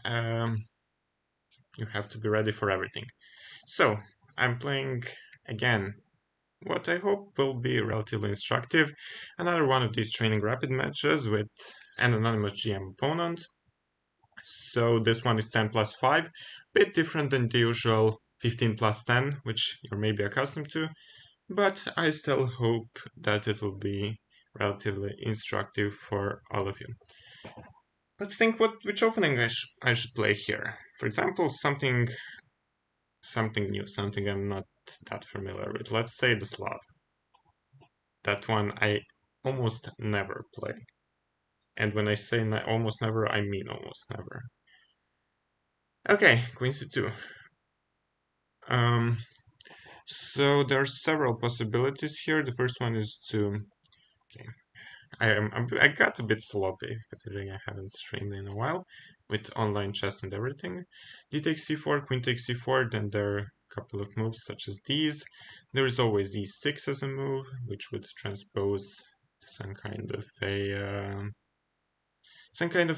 you have to be ready for everything. So, I'm playing again what I hope will be relatively instructive. Another one of these training rapid matches with an anonymous GM opponent. So this one is 10 plus 5, bit different than the usual 15 plus 10, which you're maybe accustomed to, but I still hope that it will be relatively instructive for all of you. Let's think which opening I should play here. For example, something new, something I'm not that familiar with. Let's say the Slav. That one I almost never play. And when I say almost never, I mean almost never. Okay, Queen C2. So there are several possibilities here. The first one is to... Okay, I got a bit sloppy, considering I haven't streamed in a while, with online chess and everything. D takes c4, queen takes c4, then there are a couple of moves such as these. There is always e6 as a move, which would transpose to some kind of a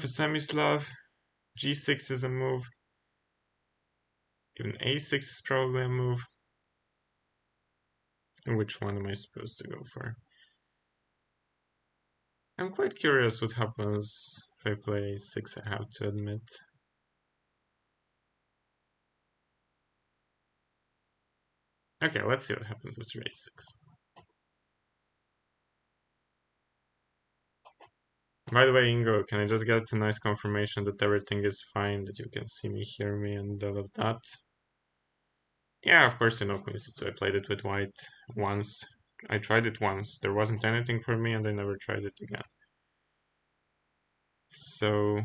semi-Slav. g6 is a move. Even a6 is probably a move. And which one am I supposed to go for? I'm quite curious what happens if I play a6, I have to admit. Okay, let's see what happens with a6. By the way, Ingo, can I just get a nice confirmation that everything is fine, that you can see me, hear me, and all of that? Yeah, of course I know Queen C2. I played it with white once. I tried it once. There wasn't anything for me, and I never tried it again. So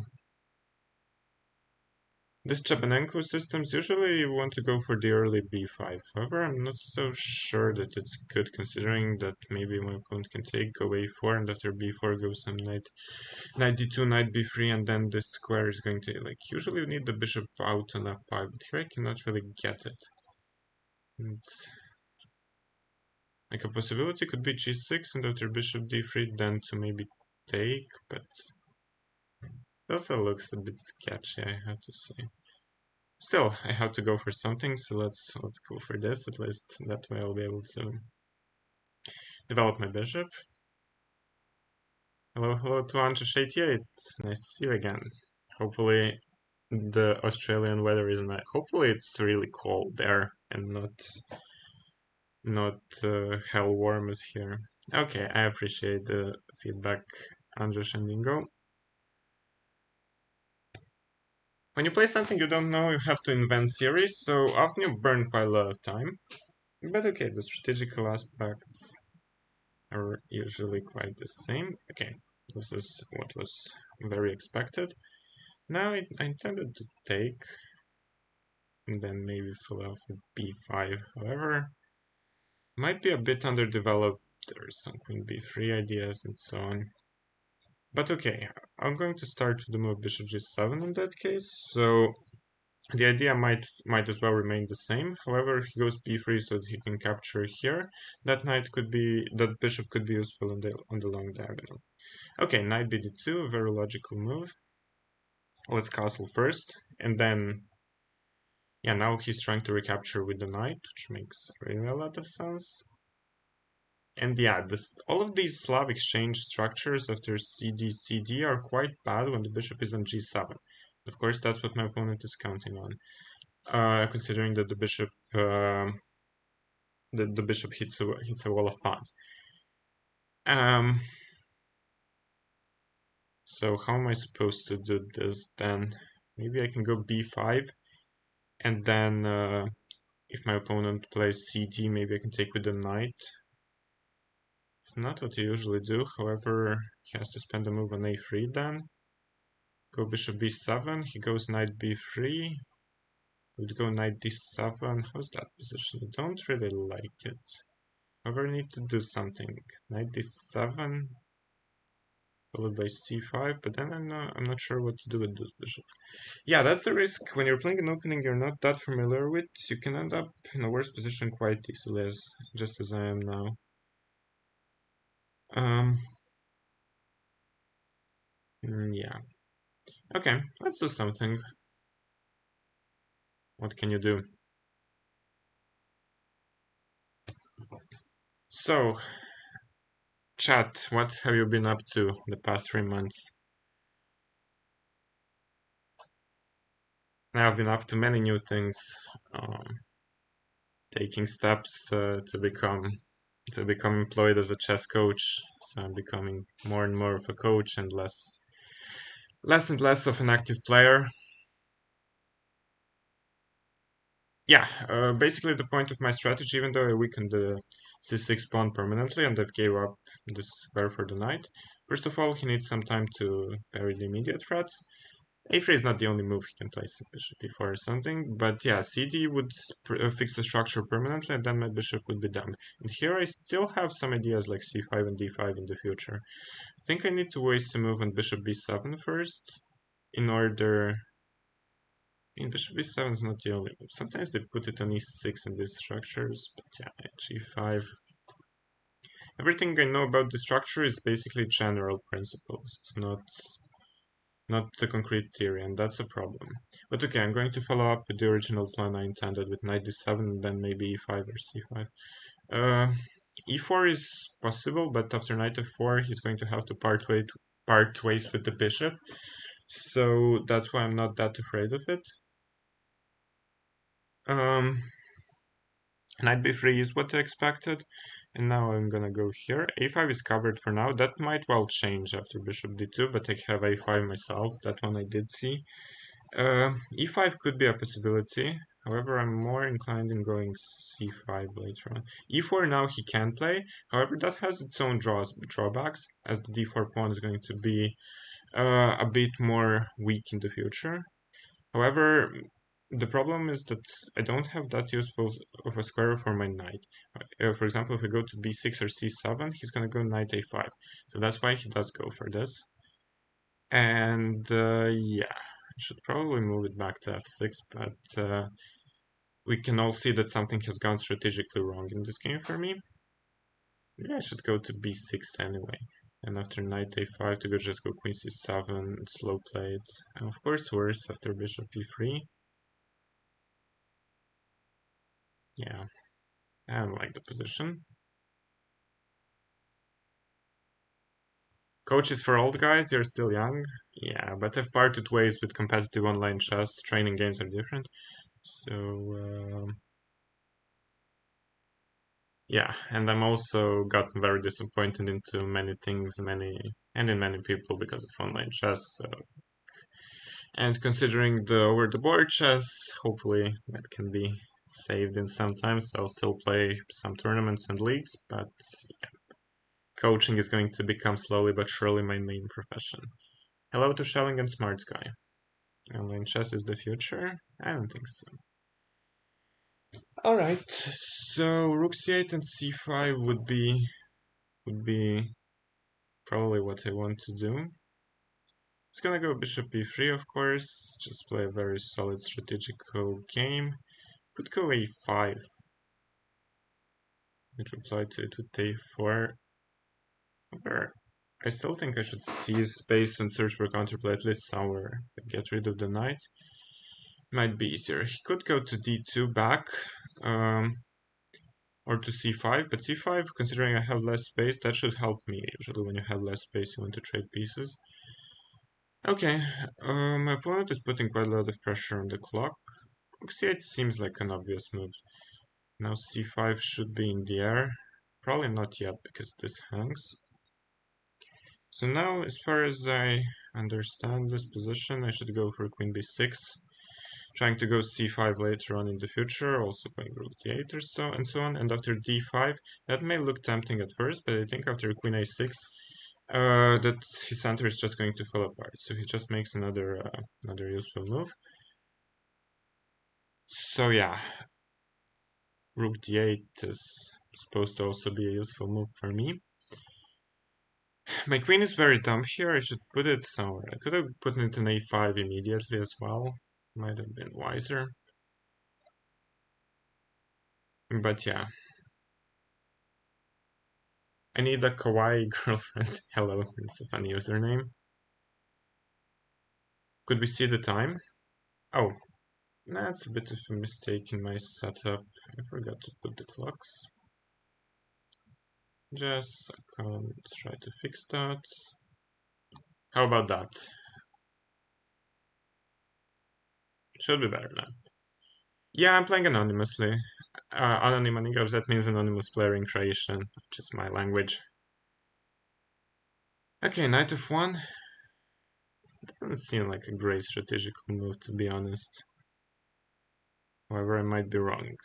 this Chabanenko systems, usually you want to go for the early b5. However, I'm not so sure that it's good, considering that maybe my opponent can take, go a4, and after b4 goes some knight d2, knight b3, and then this square is going to, like, usually you need the bishop out on f5, but here I cannot really get it. And, like, a possibility could be g6, and after bishop d3, then to maybe take, but it also looks a bit sketchy, I have to say. Still, I have to go for something, so let's go for this. At least that way I'll be able to develop my bishop. Hello to Anja88. Nice to see you again. Hopefully the Australian weather is not. Hopefully it's really cold there and not hell warm as here. Okay, I appreciate the feedback, Andrzej and Ingo. When you play something you don't know, you have to invent theories, so often you burn quite a lot of time. But okay, the strategical aspects are usually quite the same. Okay, this is what was very expected. Now I intended to take, and then maybe fill out with b5. However, might be a bit underdeveloped. There's some queen b3 ideas and so on. But okay, I'm going to start with the move bishop g7 in that case. So the idea might as well remain the same. However, if he goes b3 so that he can capture here, that bishop could be useful on the long diagonal. Okay, knight bd2, a very logical move. Let's castle first, and then yeah, now he's trying to recapture with the knight, which makes really a lot of sense. And yeah, all of these Slav exchange structures after cd are quite bad when the bishop is on g7. Of course, that's what my opponent is counting on, considering that the bishop hits a wall of pawns. So how am I supposed to do this then? Maybe I can go b5, and then if my opponent plays cd, maybe I can take with the knight. It's not what you usually do, however, he has to spend a move on a3 then. Go bishop b7, he goes knight b3. Would go knight d7. How's that position? I don't really like it. However, I need to do something. Knight d7, followed by c5, but then I'm not sure what to do with this bishop. Yeah, that's the risk. When you're playing an opening you're not that familiar with, you can end up in a worse position quite easily, just as I am now. Yeah. Okay, let's do something. What can you do? So, chat, what have you been up to the past 3 months? I've been up to many new things, um, taking steps to become employed as a chess coach. So I'm becoming more and more of a coach and less and less of an active player. Yeah, basically the point of my strategy, even though I weakened the c6 pawn permanently and I've gave up the square for the knight. First of all, he needs some time to parry the immediate threats. a3 is not the only move he can place bishop e4 or something, but yeah, cd would fix the structure permanently and then my bishop would be done. And here I still have some ideas like c5 and d5 in the future. I think I need to waste a move on bishop b7 first in order... I mean, bishop b7 is not the only move. Sometimes they put it on e6 in these structures, but yeah, g5. Everything I know about the structure is basically general principles. It's not the concrete theory, and that's a problem. But okay, I'm going to follow up with the original plan I intended with knight d7 and then maybe e5 or c5. E4 is possible, but after knight f4 he's going to have to part ways with the bishop. So that's why I'm not that afraid of it. Knight b3 is what I expected. And now I'm gonna go here. a5 is covered for now. That might well change after bishop d2, but I have a5 myself. That one I did see. E5 could be a possibility. However, I'm more inclined in going c5 later on. e4 now he can play. However, that has its own drawbacks, as the d4 pawn is going to be a bit more weak in the future. However, the problem is that I don't have that useful of a square for my knight. For example, if I go to b6 or c7, he's going to go knight a5. So that's why he does go for this. And yeah, I should probably move it back to f6, but we can all see that something has gone strategically wrong in this game for me. Maybe I should go to b6 anyway. And after knight a5 to just go queen c7, slow play it. And of course worse after bishop e3. Yeah, I don't like the position. Coaches for old guys, you're still young. Yeah, but I've parted ways with competitive online chess. Training games are different. So, yeah, and I'm also gotten very disappointed into many things, and in many people because of online chess. So, and considering the over-the-board chess, hopefully that can be saved in some time. So I'll still play some tournaments and leagues, but coaching is going to become slowly but surely my main profession. Hello to Shelling and Smart Guy. Online chess is the future? I don't think so. Alright, so rook c8 and c5 would be probably what I want to do. It's gonna go bishop e3, of course, just play a very solid strategical game. Could go a5. I'd reply to it with a4. However, I still think I should seize space and search for counterplay at least somewhere. Get rid of the knight. Might be easier. He could go to d2 back, or to c5, but c5, considering I have less space, that should help me. Usually when you have less space, you want to trade pieces. Okay, my opponent is putting quite a lot of pressure on the clock. Rook c8 seems like an obvious move. Now c5 should be in the air. Probably not yet, because this hangs. So now, as far as I understand this position, I should go for queen b6, trying to go c5 later on in the future, also playing rook d8 or so, and so on. And after d5, that may look tempting at first, but I think after queen a6, that his center is just going to fall apart. So he just makes another useful move. So yeah, rook d8 is supposed to also be a useful move for me. My queen is very dumb here. I should put it somewhere. I could have put it in a5 immediately as well. Might have been wiser. But yeah. I need a kawaii girlfriend. Hello, it's a fun username. Could we see the time? Oh, That's a bit of a mistake in my setup. I forgot to put the clocks. Just a second, let's try to fix that. How about that? Should be better now. Yeah, I'm playing anonymously. Anonym that means anonymous player in Croatian, which is my language. Okay, knight of one. This doesn't seem like a great strategical move, to be honest. However, I might be wrong.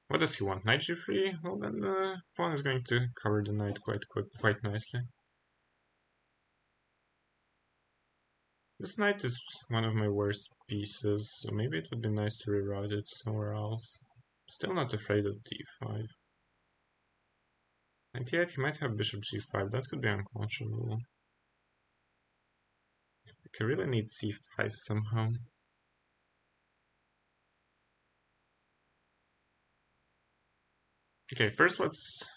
What does he want? Knight g3? Well, then the pawn is going to cover the knight quite nicely. This knight is one of my worst pieces, so maybe it would be nice to reroute it somewhere else. Still not afraid of d5. Knight e8, he might have bishop g5, that could be unconscionable. I really need c5 somehow. Okay, first let's...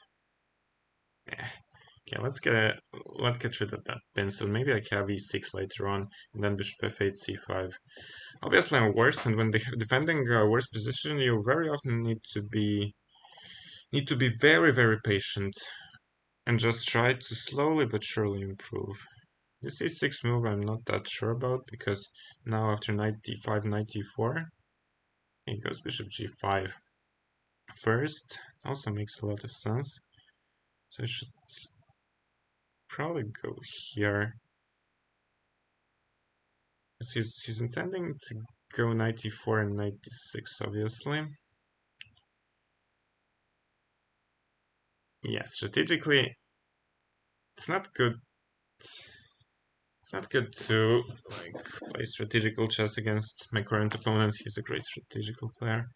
Okay, let's get rid of that pencil. Maybe I have e6 later on, and then bishop f8, c5. Obviously I'm worse, and when defending a worse position, you very often need to be very patient and just try to slowly but surely improve. This e6 move I'm not that sure about, because now after knight d5, knight d4, he goes bishop g5 first. Also makes a lot of sense. So I should probably go here. He's intending to go knight e4 and knight d6, obviously. Yeah, strategically, it's not good. It's not good to like play strategical chess against my current opponent. He's a great strategical player.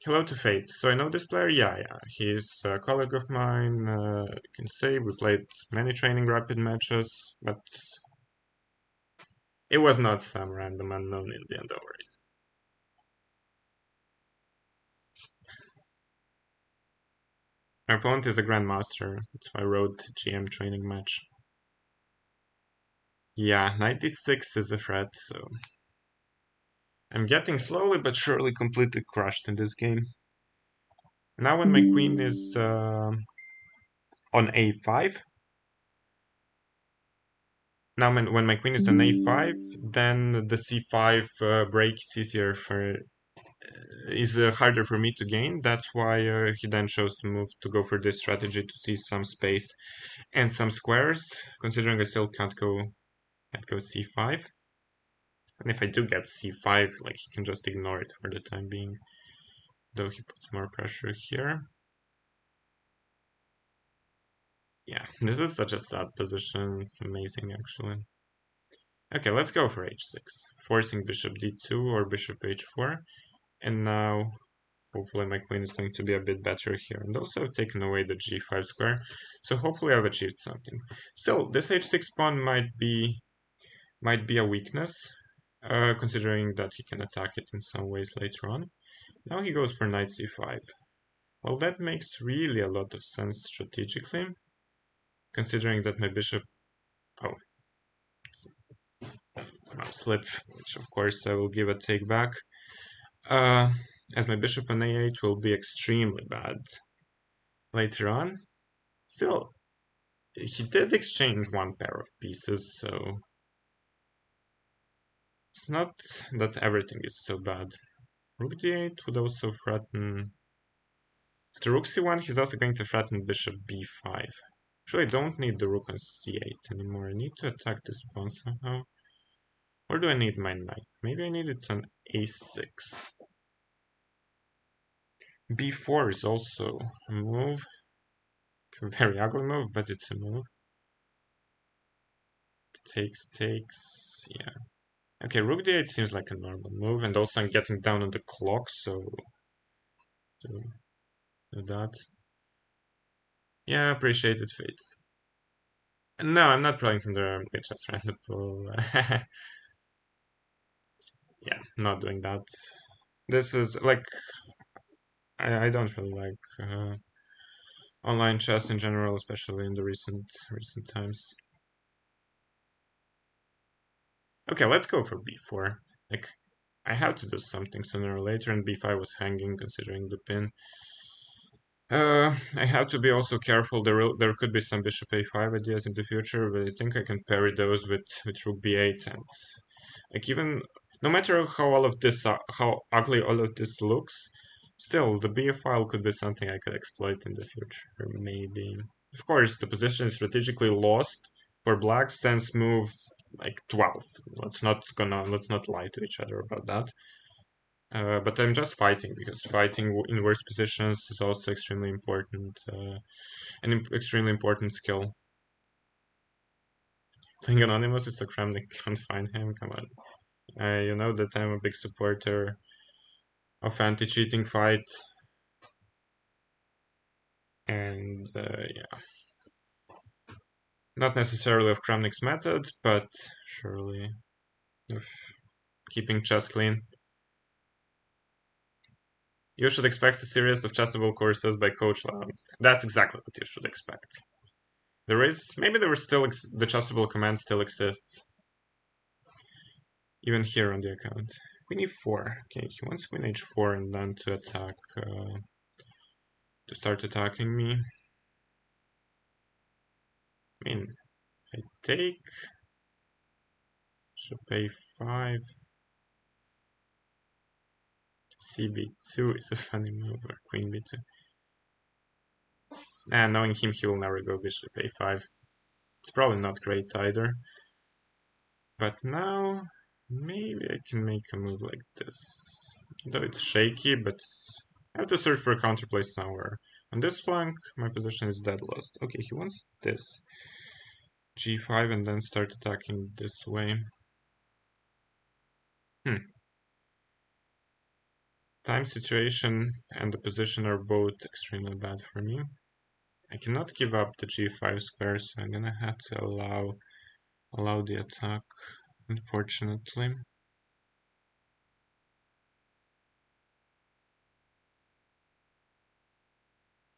Hello to Fate. So I know this player. Yeah. He's a colleague of mine. You can say we played many training rapid matches, but it was not some random unknown Indian. Don't worry. My opponent is a grandmaster. That's why I wrote GM training match. Yeah, 96 is a threat, so I'm getting slowly but surely completely crushed in this game. Now when my queen is on a5, now when my queen is on a5, then the c5 break is easier for is harder for me to gain. That's why he then chose to go for this strategy to see some space and some squares, considering I still can't go c5. And if I do get c5, like he can just ignore it for the time being, though he puts more pressure here. Yeah, this is such a sad position. It's amazing, actually. Okay, let's go for h6, forcing bishop d2 or bishop h4. And now, hopefully my queen is going to be a bit better here. And also I've taken away the g5 square, so hopefully I've achieved something. Still, this h6 pawn might be a weakness, considering that he can attack it in some ways later on. Now he goes for knight c5. Well, that makes really a lot of sense strategically, considering that my bishop... Oh, slip, which of course I will give a take back. As my bishop on a8 will be extremely bad later on. Still, he did exchange one pair of pieces, so it's not that everything is so bad. Rook d8 would also threaten... After rook c1, he's also going to threaten bishop b5. Actually, I don't need the rook on c8 anymore. I need to attack this pawn somehow. Or do I need my knight? Maybe I need it on a6. b4 is also a move. A very ugly move, but it's a move. Takes, yeah. Okay, rook d8 seems like a normal move, and also I'm getting down on the clock, so to do that. Yeah, appreciated Fate. No, I'm not playing from the chess random pool. Yeah, not doing that. This is like I don't really like online chess in general, especially in the recent times. Okay, let's go for b4. Like, I had to do something sooner or later, and b5 was hanging considering the pin. I have to be also careful. There could be some bishop a5 ideas in the future, but I think I can parry those with rook b8, and like even no matter how all of this how ugly all of this looks, still the b file could be something I could exploit in the future, maybe. Of course, the position is strategically lost for black since move like 12. Let's not lie to each other about that. But I'm just fighting because fighting in worse positions is also extremely important, extremely important skill. Playing Anonymous is so Kramnik can't find him. Come on, you know that I'm a big supporter of anti-cheating fight, and yeah, not necessarily of Kramnik's method, but surely of keeping chess clean. You should expect a series of chessable courses by Coach Lam. That's exactly what you should expect. Maybe there is still the chessable command still exists, even here on the account. Queen e4. Okay, he wants queen h4 and then to attack, to start attacking me. I mean, if I take, bishop a5, cb2 is a funny move, or queen b2. And knowing him, he will never go bishop a5. It's probably not great either. But now, maybe I can make a move like this. Though it's shaky, but I have to search for a counterplay somewhere. On this flank, my position is dead lost. Okay, he wants this. g5 and then start attacking this way. Time situation and the position are both extremely bad for me. I cannot give up the g5 square, so I'm gonna have to allow the attack, unfortunately.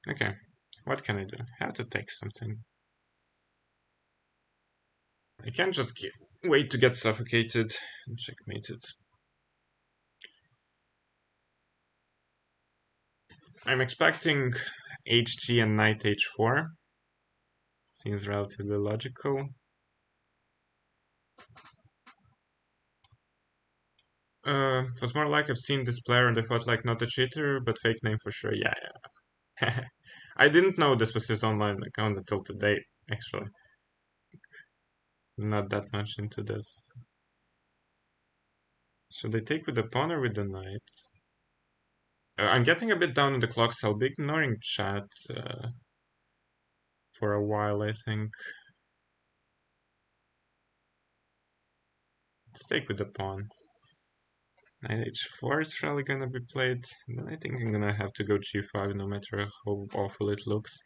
Okay, what can I do? I have to take something. I can't just wait to get suffocated and checkmated. I'm expecting hg and knight h4. Seems relatively logical. It was more like I've seen this player and I thought like not a cheater, but fake name for sure. Yeah, yeah. I didn't know this was his online account until today, actually. Not that much into this. Should I take with the pawn or with the knight? I'm getting a bit down on the clock, so I'll be ignoring chat for a while, I think. Let's take with the pawn. Knight h4 is probably gonna be played. Then I think I'm gonna have to go g5 no matter how awful it looks.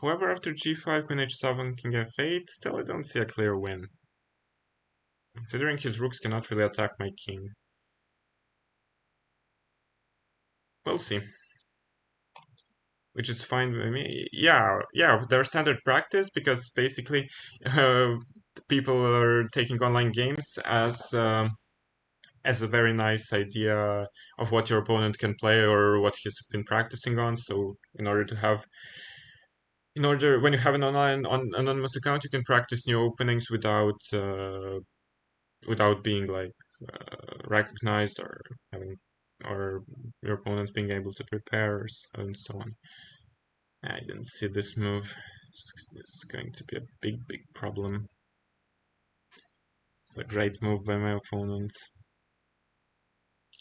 However, after g5, queen h7, king f8, still I don't see a clear win. Considering his rooks cannot really attack my king. We'll see. Which is fine with me. Yeah, they're standard practice because basically people are taking online games as a very nice idea of what your opponent can play or what he's been practicing on. So when you have an online anonymous account, you can practice new openings without being like recognized or having or your opponents being able to prepare and so on. I didn't see this move. It's going to be a big problem. It's a great move by my opponent.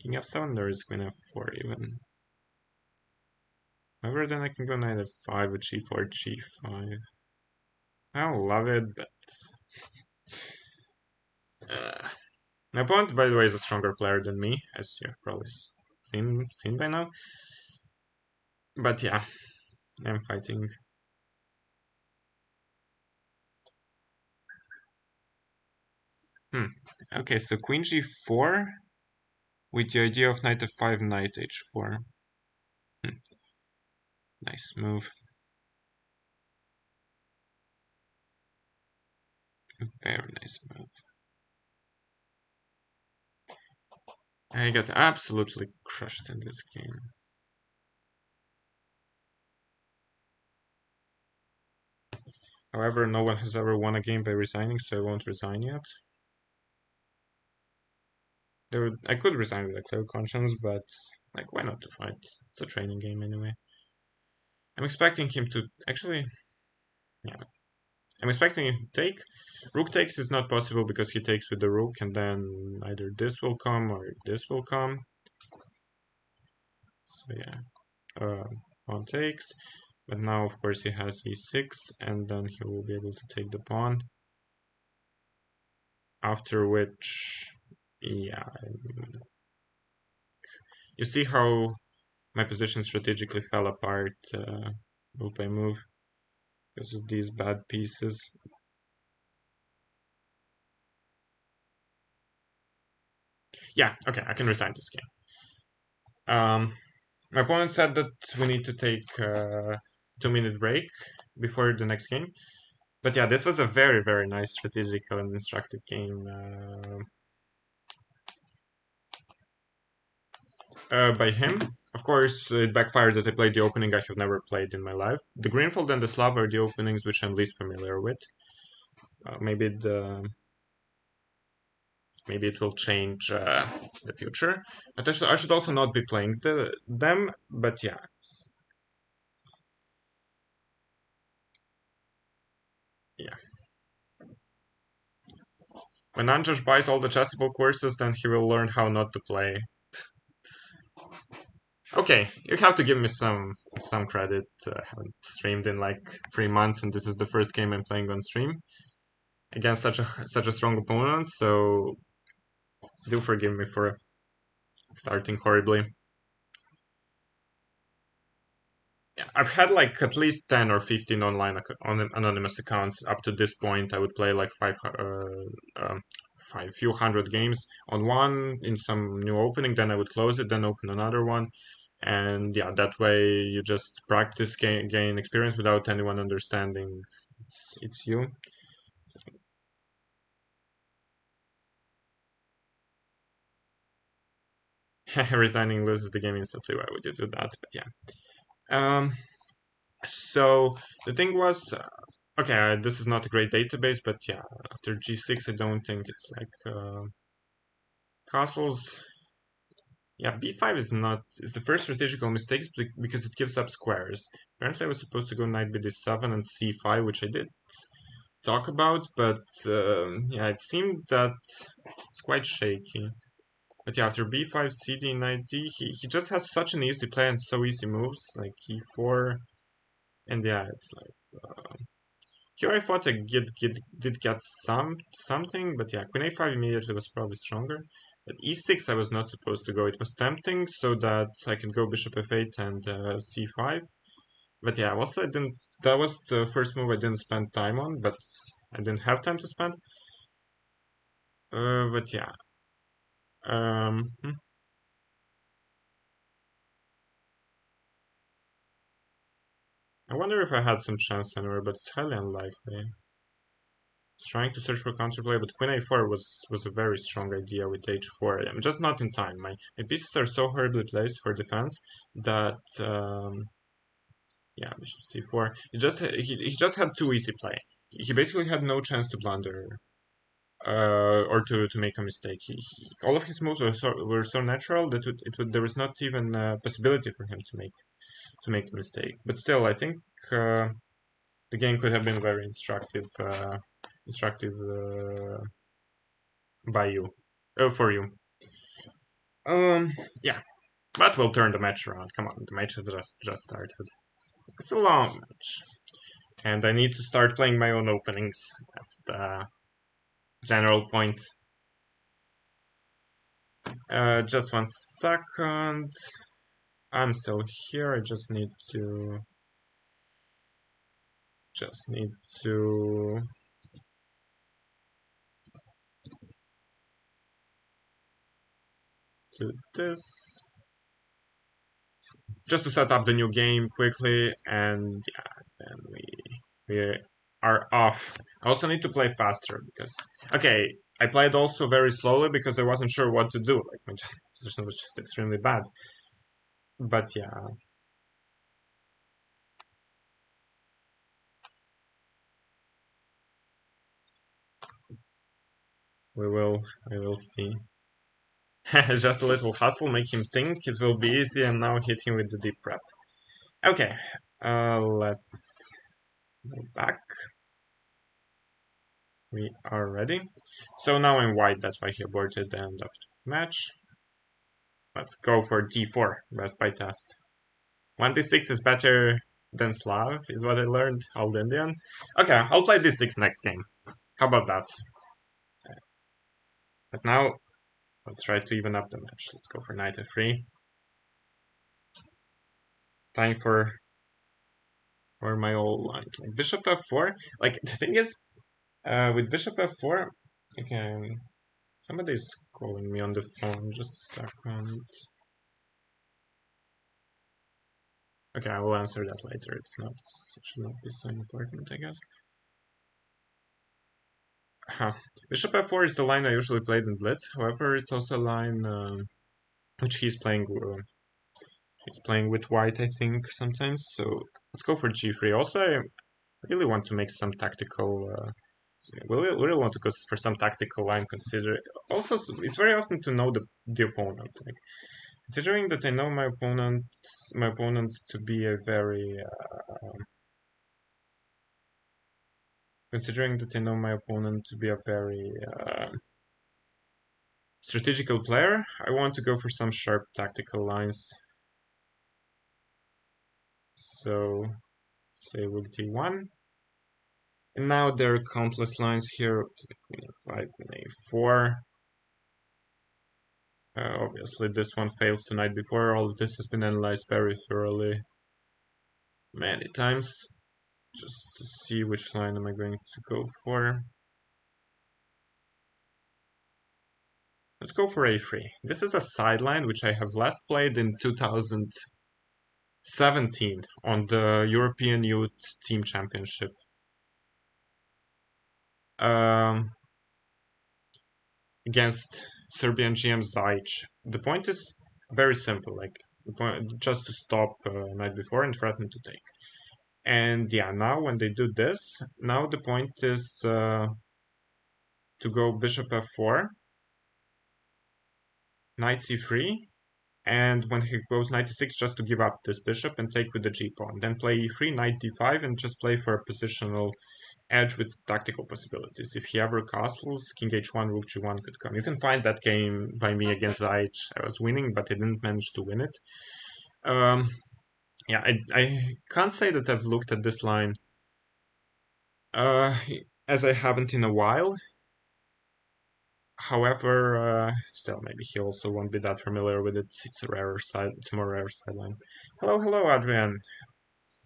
King f7, there is queen f4 even. However, then I can go knight f5 with g4, g5. I don't love it, but my opponent, by the way, is a stronger player than me, as you've probably seen by now. But yeah, I'm fighting. Okay, so queen g4 with the idea of knight f5, knight h4. Nice move. Very nice move. I got absolutely crushed in this game. However, no one has ever won a game by resigning, so I won't resign yet. I could resign with a clear conscience, but like, why not to fight? It's a training game anyway. I'm expecting him to actually, yeah. I'm expecting him to take. Rook takes is not possible because he takes with the rook, and then either this will come or this will come. So yeah, pawn takes. But now, of course, he has e6, and then he will be able to take the pawn. After which, yeah, you see how my position strategically fell apart move by move because of these bad pieces. Yeah, okay, I can resign this game. My opponent said that we need to take a 2-minute break before the next game. But yeah, this was a very, very nice strategical and instructive game by him. Of course, it backfired that I played the opening I have never played in my life. The Greenfield and the Slav are the openings which I'm least familiar with. Maybe it will change the future. But I should also not be playing them. But yeah, yeah. When Anjas buys all the chessable courses, then he will learn how not to play. Okay, you have to give me some credit. I haven't streamed in like 3 months, and this is the first game I'm playing on stream against such a strong opponent. So do forgive me for starting horribly. Yeah, I've had like at least 10 or 15 online on anonymous accounts up to this point. I would play like few hundred games on one in some new opening, then I would close it, then open another one, and yeah, that way you just practice, gain experience without anyone understanding it's you. Resigning loses the game instantly. Why would you do that? But yeah. Um. So the thing was, okay, this is not a great database, but yeah, after g6, I don't think it's like castles. Yeah, b5 is not is the first strategical mistake because it gives up squares. Apparently, I was supposed to go knight bd7 and c5, which I did talk about, but yeah, it seemed that it's quite shaky. But yeah, after b5, cd, knight d, he just has such an easy play and so easy moves, like e4, and yeah, it's like here I thought I did get something, but yeah, queen a5 immediately was probably stronger. At e6 I was not supposed to go. It was tempting so that I could go bishop f8 and c5. But yeah, also I didn't. That was the first move I didn't spend time on, but I didn't have time to spend. But yeah. Hmm. I wonder if I had some chance anywhere, but it's highly unlikely. Trying to search for counterplay, but queen a4 was a very strong idea with h4. I'm just not in time. My pieces are so horribly placed for defense that yeah, bishop c4. He just had too easy play. He basically had no chance to blunder or to make a mistake. All of his moves were so natural that there was not even a possibility for him to make a mistake. But still, I think the game could have been very instructive by you, for you. Yeah, but we'll turn the match around. Come on, the match has just started. It's a long match, and I need to start playing my own openings. That's the general point. Just 1 second. I'm still here. I just need to do this just to set up the new game quickly, and yeah, then we are off. I also need to play faster because okay, I played also very slowly because I wasn't sure what to do. Like my position was just extremely bad. But yeah, we will see. Just a little hustle, make him think it will be easy, and now hit him with the deep prep. Okay, let's go back. We are ready. So now I'm white, that's why he aborted the end of the match. Let's go for d4, best by test. 1d6 is better than Slav, is what I learned, Old Indian. Okay, I'll play d6 next game. How about that? But now, let's try to even up the match. Let's go for knight f3. Time for my old lines. Like bishop f4. Like, the thing is, with bishop f4, okay, somebody's calling me on the phone. Just a second. Okay, I will answer that later. It should not be so important, I guess. Huh. Bishop f4 is the line I usually played in Blitz. However, it's also a line which he's playing. He's playing with white, I think, sometimes. So let's go for g3. Also, I really want to make some tactical. We really want to go for some tactical line. Consider also, it's very often to know the opponent. Like considering that I know my opponent to be a very considering that I know my opponent to be a very strategical player, I want to go for some sharp tactical lines. So, say rook d1. And now there are countless lines here. Queen f5, queen a4. Obviously, this one fails tonight before. All of this has been analyzed very thoroughly many times. Just to see which line am I going to go for. Let's go for a3. This is a sideline which I have last played in 2017 on the European Youth Team Championship. Against Serbian GM Zajic. The point is very simple, like the point just to stop knight before and threaten to take. And yeah, now when they do this, now the point is to go bishop f4, knight c3, and when he goes knight e6, just to give up this bishop and take with the g pawn. Then play e3, knight d5, and just play for a positional edge with tactical possibilities. If he ever castles, king h1, rook g1 could come. You can find that game by me against Zajic. I was winning, but I didn't manage to win it. Yeah, I can't say that I've looked at this line as I haven't in a while. However, still, maybe he also won't be that familiar with it. It's a rarer side. It's a more rare sideline. Hello, Adrian.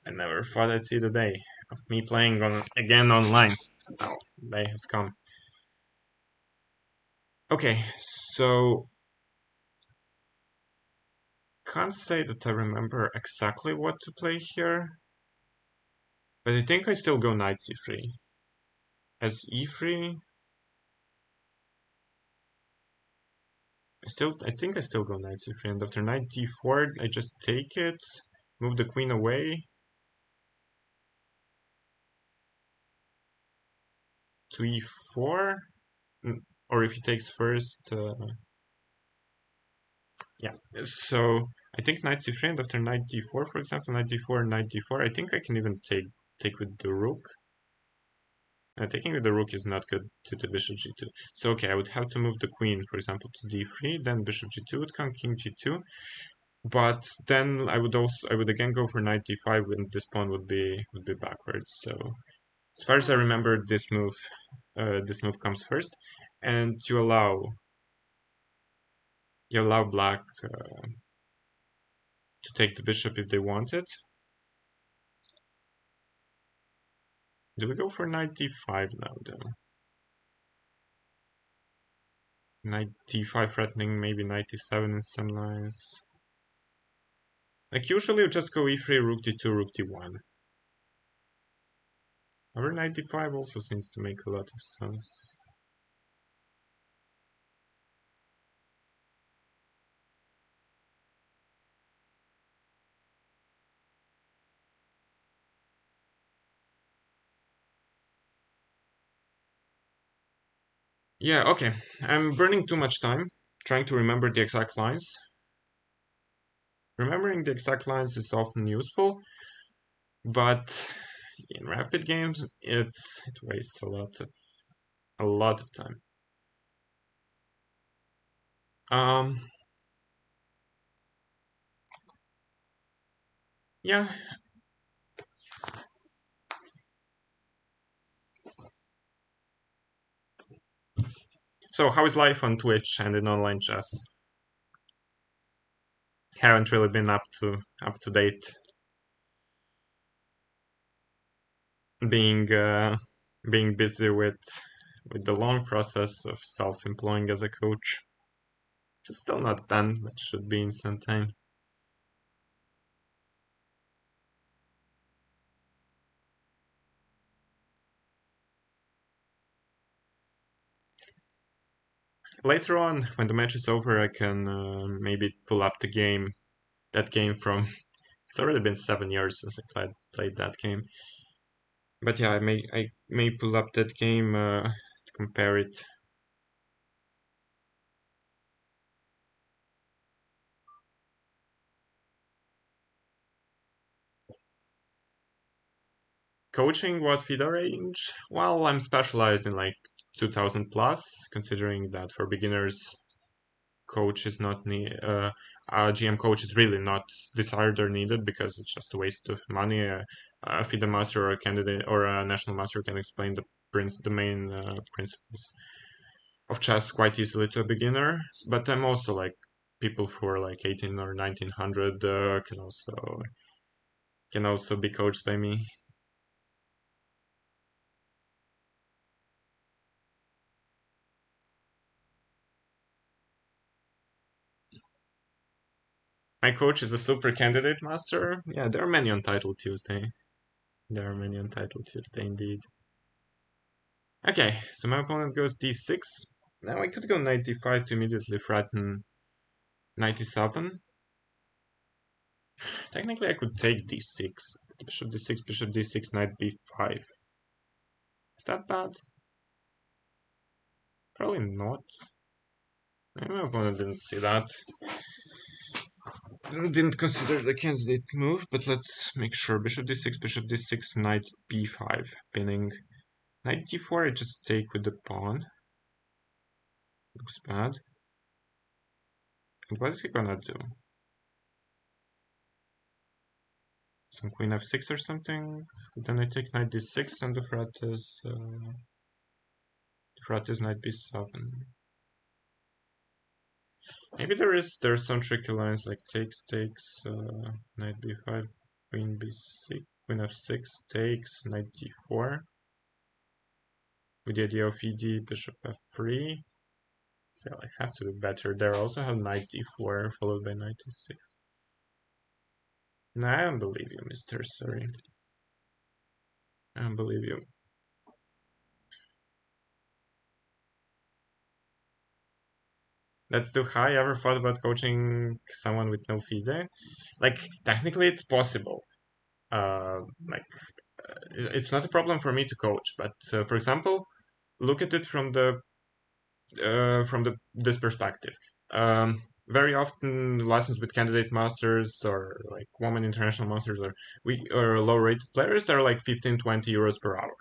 I never thought I'd see the day of me playing again online. Now, the day has come. Okay, so can't say that I remember exactly what to play here, but I think I still go knight c3. As e3, I think I still go knight c3, and after knight d4, I just take it, move the queen away to e4, or if he takes first, yeah. So I think knight c3, and after knight d4, for example, knight d4, knight d4, I think I can even take with the rook. Taking with the rook is not good to the bishop g2. So okay, I would have to move the queen, for example, to d3, then bishop g2 would come, king g2. But then I would again go for knight d5 when this pawn would be backwards. So as far as I remember, this move comes first, and you allow black to take the bishop if they want it. Do we go for knight d5 now, though? Knight d5 threatening maybe knight d7 in some lines. Like usually you just go e3, rook d2, rook d1. Over 95 also seems to make a lot of sense. Yeah, okay. I'm burning too much time trying to remember the exact lines. Remembering the exact lines is often useful, but in rapid games, it wastes a lot of time. Um, yeah. So how is life on Twitch and in online chess? Haven't really been up to date, being being busy with the long process of self-employing as a coach. It's still not done, but should be in some time. Later on, when the match is over, I can maybe pull up that game from. It's already been 7 years since I played that game. But yeah, I may pull up that game to compare it. Coaching what FIDA range? Well, I'm specialized in like 2000 plus, considering that for beginners, coach is not a GM coach is really not desired or needed because it's just a waste of money. A FIDA master or a candidate or a national master can explain the main principles of chess quite easily to a beginner. But I'm also like people who are like 18 or 1900 can also be coached by me. My coach is a super candidate master. Yeah, there are many on Title Tuesday. There are many on Title Tuesday indeed. Okay, so my opponent goes d6. Now I could go knight d5 to immediately threaten knight d7. Technically, I could take d6. Bishop d6, bishop d6, knight b5. Is that bad? Probably not. My opponent didn't see that. Didn't consider the candidate move, but let's make sure. Bishop d6, knight b5, pinning. Knight d4, I just take with the pawn. Looks bad. And what is he gonna do? Some queen f6 or something? Then I take knight d6 and the threat is knight b7. Maybe there's some tricky lines like takes, knight b5, queen b6, queen f6, takes, knight d4. With the idea of ed, bishop f3. So I have to do better there. I also have knight d4 followed by knight d6. No, I don't believe you, Mr. Sorry. I don't believe you. That's too high. Ever thought about coaching someone with no FIDE? Like, technically, it's possible. Like, it's not a problem for me to coach, but for example, look at it from this perspective. Very often, lessons with candidate masters or like women international masters or low-rated players are like 15, 20 euros per hour,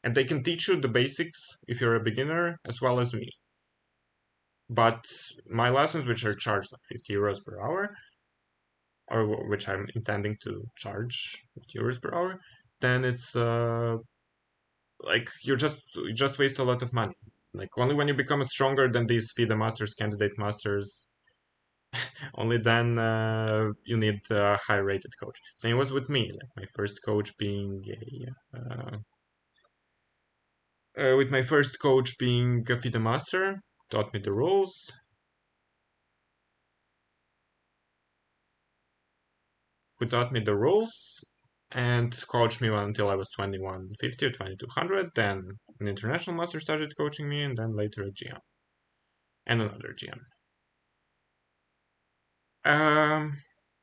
and they can teach you the basics if you're a beginner as well as me. But my lessons, which are charged like 50 euros per hour, or which I'm intending to charge 50 euros per hour, then it's like you just waste a lot of money. Like only when you become stronger than these FIDE masters, candidate masters, only then you need a high rated coach. Same was with me, like my first coach being with my first coach being a FIDE master, taught me the rules, who taught me the rules and coached me until I was 2150 or 2200. Then an international master started coaching me, and then later a GM and another GM.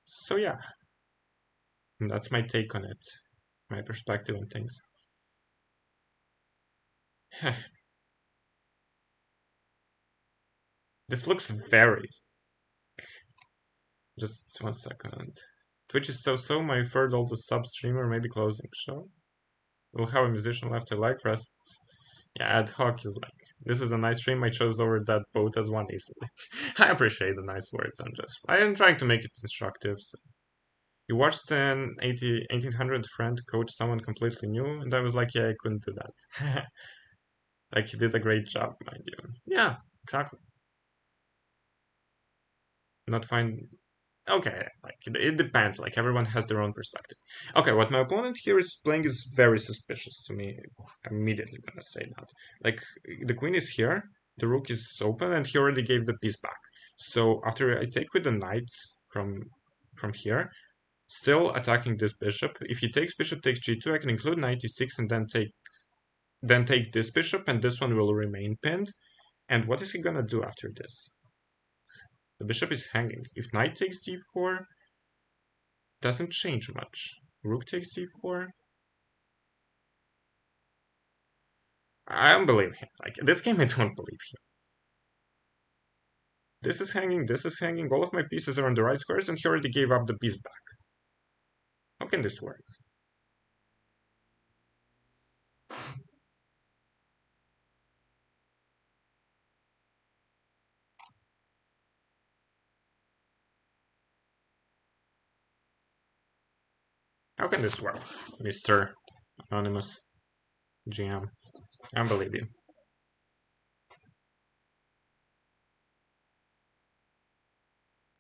So yeah, that's my take on it, my perspective on things. This looks very. Just 1 second. Twitch is so. My third oldest sub streamer, maybe closing show. We'll have a musician left to like, rest. Yeah, ad hoc is like, this is a nice stream. I chose over that boat as one easily. I appreciate the nice words. I am trying to make it instructive. So. You watched an 1800 friend coach someone completely new, and I was like, yeah, I couldn't do that. Like, he did a great job, mind you. Yeah, exactly. Not fine. Okay, like it depends. Like everyone has their own perspective. Okay, what my opponent here is playing is very suspicious to me. I'm immediately gonna say that. Like the queen is here, the rook is open, and he already gave the piece back. So after I take with the knight from here, still attacking this bishop. If he takes bishop takes g2, I can include knight e6 and then take this bishop, and this one will remain pinned. And what is he gonna do after this? The bishop is hanging. If knight takes d4, doesn't change much. Rook takes d4. I don't believe him. Like this game, I don't believe him. This is hanging. This is hanging. All of my pieces are on the right squares, and he already gave up the piece back. How can this work? How can this work, Mr. Anonymous GM? I don't believe you.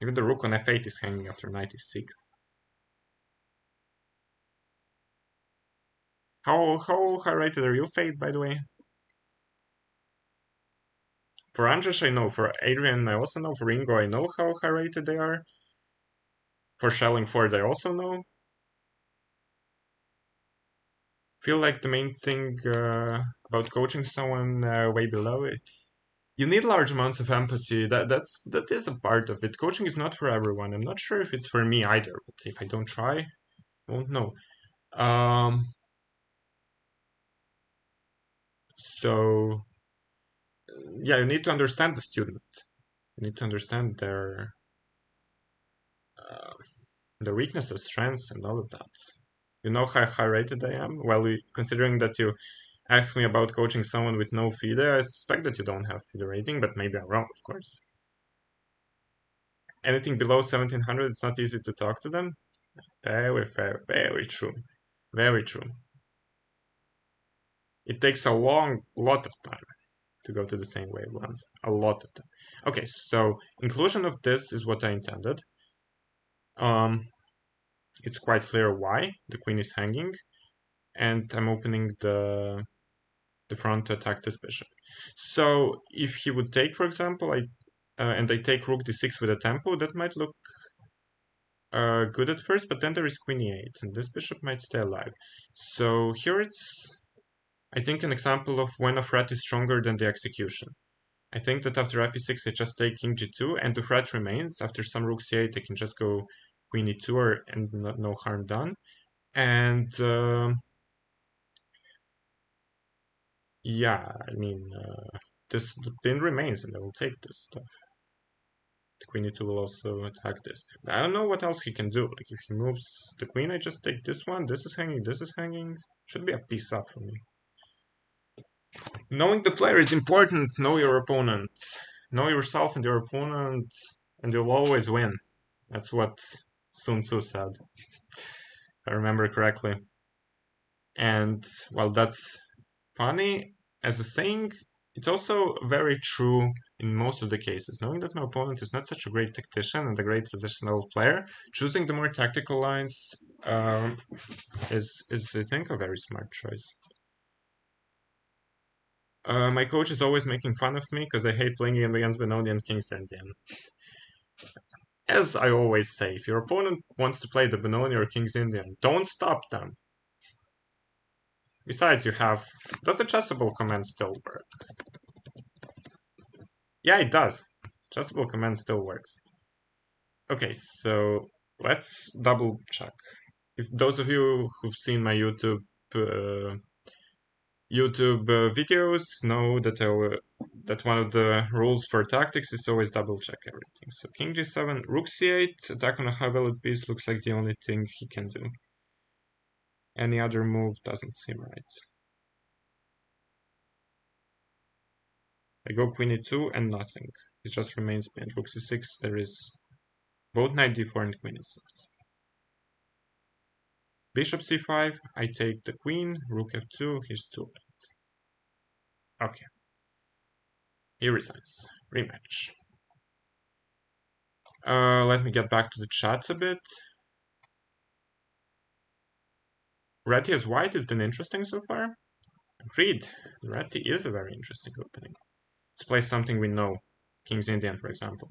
Even the rook on f8 is hanging after knight e6. How high rated are you, Fate, by the way? For Andrzej, I know. For Adrian, I also know. For Ingo, I know how high rated they are. For Shelling Ford, I also know. Feel like the main thing about coaching someone way below it, you need large amounts of empathy. That is a part of it. Coaching is not for everyone. I'm not sure if it's for me either. But if I don't try, I won't know. So yeah, you need to understand the student. You need to understand uh, their weaknesses, strengths, and all of that. You know how high rated I am. Well, considering that you asked me about coaching someone with no FIDE, I suspect that you don't have FIDE rating, but maybe I'm wrong, of course. Anything below 1700, it's not easy to talk to them. Very true. Very true. It takes a lot of time to go to the same wavelength. A lot of time. Okay, so inclusion of this is what I intended. It's quite clear why the queen is hanging, and I'm opening the front to attack this bishop. So if he would take, for example, and I take rook d6 with a tempo, that might look good at first, but then there is queen e8, and this bishop might stay alive. So here it's, I think, an example of when a threat is stronger than the execution. I think that after f e6 I just take king g2, and the threat remains. After some rook c8 I can just go queen e2 and no harm done. And yeah, I mean, this the pin remains, and I will take this stuff. The queen e2 will also attack this. But I don't know what else he can do. Like if he moves the queen, I just take this one. This is hanging. This is hanging. Should be a piece up for me. Knowing the player is important. Know your opponent. Know yourself and your opponent, and you'll always win. That's what Sun Tzu said, if I remember correctly. And while that's funny as a saying, it's also very true in most of the cases. Knowing that my opponent is not such a great tactician and a great positional player, choosing the more tactical lines is I think a very smart choice. My coach is always making fun of me because I hate playing against Benoni and King Sandian. As I always say, if your opponent wants to play the Benoni or King's Indian, don't stop them. Besides, you have... Does the Chessable command still work? Yeah, it does. Chessable command still works. Okay, so let's double check. If those of you who've seen my YouTube videos know that that one of the rules for tactics is always double check everything. So King G7, Rook C8, attack on a high-valued piece looks like the only thing he can do. Any other move doesn't seem right. I go Queen E2 and nothing. It just remains pinned. Rook C6, there is both Knight D4 and Queen E6. Bishop C5, I take the Queen, Rook F2, he's too late. Okay. He resigns. Rematch. Let me get back to the chat a bit. Ratty as white has been interesting so far. Agreed. Ratty is a very interesting opening. Let's play something we know. King's Indian, for example.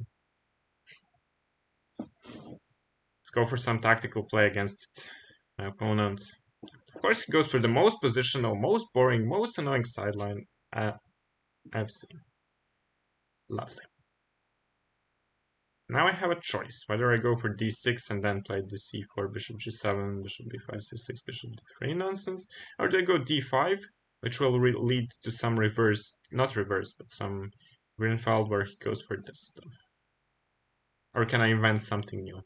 Let's go for some tactical play against my opponent. Of course, he goes for the most positional, most boring, most annoying sideline I've seen. Lovely. Now I have a choice, whether I go for d6 and then play the c4, bishop g7, bishop b5, c6, bishop d3 nonsense, or do I go d5, which will lead to some reverse, not reverse, but some Greenfeld where he goes for this stuff. Or can I invent something new?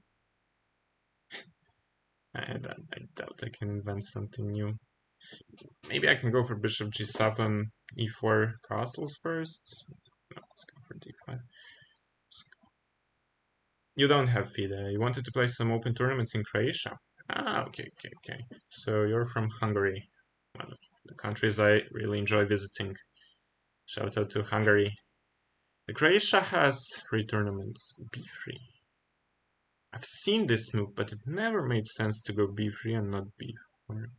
I doubt I can invent something new. Maybe I can go for bishop g7, e4 castles first. No, let's go for d5. You don't have FIDE. You wanted to play some open tournaments in Croatia. Ah, okay. So you're from Hungary, one of the countries I really enjoy visiting. Shout out to Hungary. The Croatia has 3 tournaments, b3. I've seen this move, but it never made sense to go b3 and not b4.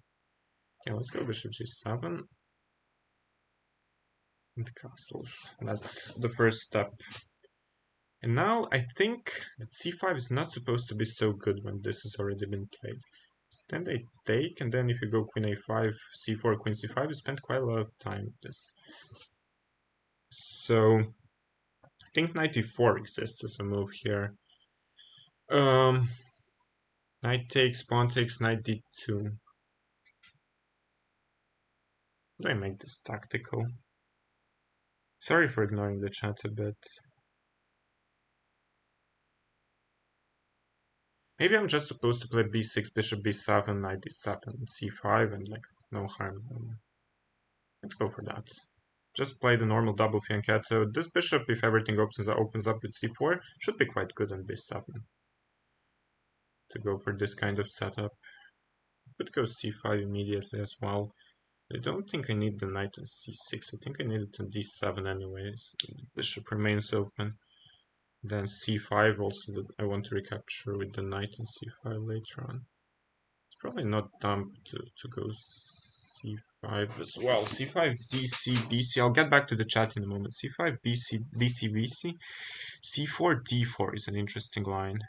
Okay, let's go bishop g7. And castles. That's the first step. And now I think that c5 is not supposed to be so good when this has already been played. So then they take, and then if you go queen a5, c4, queen c5, you spend quite a lot of time with this. So I think knight e4 exists as a move here. Knight takes, pawn takes, knight d2. Do I make this tactical? Sorry for ignoring the chat a bit. Maybe I'm just supposed to play b6, bishop b7, knight d7, c5, and like no harm. Let's go for that. Just play the normal double fianchetto. This bishop, if everything opens up with c4, should be quite good on b7. To go for this kind of setup. Could go c5 immediately as well. I don't think I need the knight on c6. I think I need it on d7 anyways. The bishop remains open. Then c5 also that I want to recapture with the knight on c5 later on. It's probably not dumb to go c5 as well. c5 dc bc. I'll get back to the chat in a moment. c5 bc dc bc. c4 d4 is an interesting line.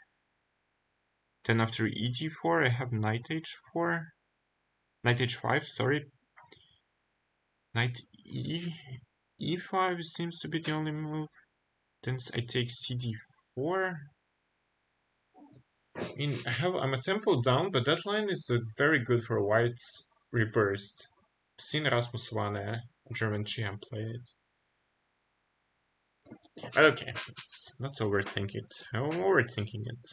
Then after e d4 I have knight h4. Knight h5, sorry. Knight e5 seems to be the only move. Then I take cd4. I mean, I'm a tempo down, but that line is very good for white's reversed. I've seen Rasmus Wane, German GM, play it. Okay, let's not overthink it. I'm overthinking it.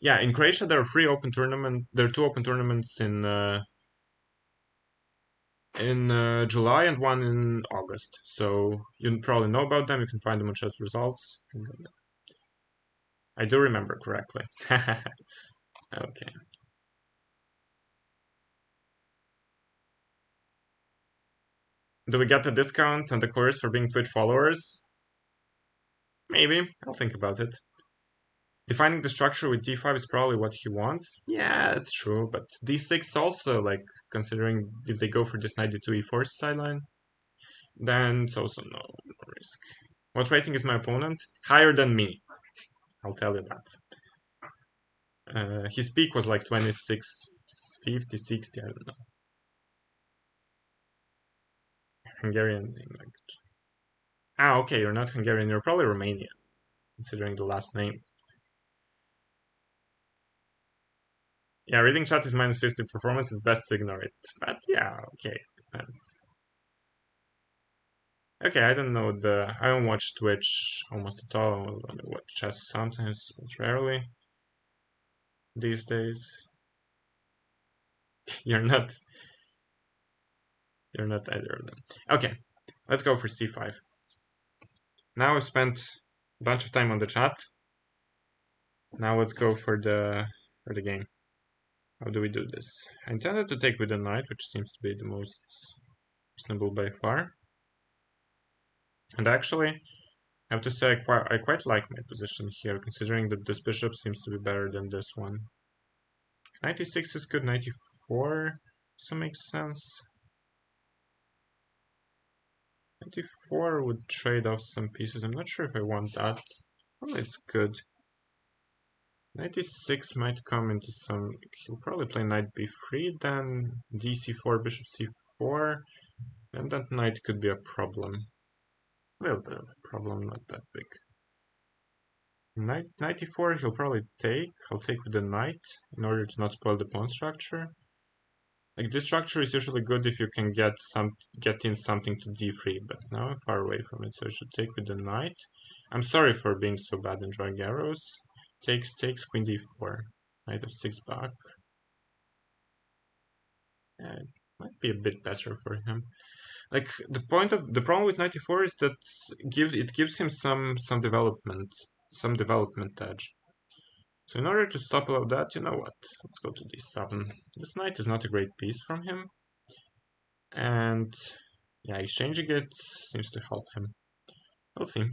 Yeah, in Croatia there are 3 open tournaments. There are 2 open tournaments in July and 1 in August. So you probably know about them. You can find them on chess results. I do remember correctly. Okay. Do we get a discount on the course for being Twitch followers? Maybe. I'll think about it. Defining the structure with d5 is probably what he wants. Yeah, that's true, but d6 also, like, considering if they go for this knight d2 e4 sideline, then it's also no risk. What rating is my opponent? Higher than me. I'll tell you that. His peak was like 26, 50, 60, I don't know. Hungarian language. Ah, okay, you're not Hungarian, you're probably Romanian, considering the last name. Yeah, reading chat is minus 50, performance is best to ignore it. But yeah, okay, it depends. Okay, I don't know I don't watch Twitch almost at all. I only watch chess sometimes, but rarely these days. You're not either of them. Okay, let's go for c5. Now I've spent a bunch of time on the chat. Now let's go for the game. How do we do this? I intended to take with the knight, which seems to be the most reasonable by far. And actually, I have to say I quite like my position here, considering that this bishop seems to be better than this one. 96 is good, 94 doesn't make sense. 94 would trade off some pieces. I'm not sure if I want that. Probably it's good. 96 might come into some... He'll probably play knight b3, then dc4, bishop c4, and that knight could be a problem. A little bit of a problem, not that big. Knight 94 he'll probably take. I'll take with the knight in order to not spoil the pawn structure. Like, this structure is usually good if you can get in something to d3, but now I'm far away from it, so I should take with the knight. I'm sorry for being so bad in drawing arrows. Takes, queen d4. Knight f6 back. Yeah, it might be a bit better for him. Like, the problem with 94 is that it gives him some development edge. So in order to stop all of that, you know what? Let's go to d7. This knight is not a great piece from him. And yeah, exchanging it seems to help him. We'll see.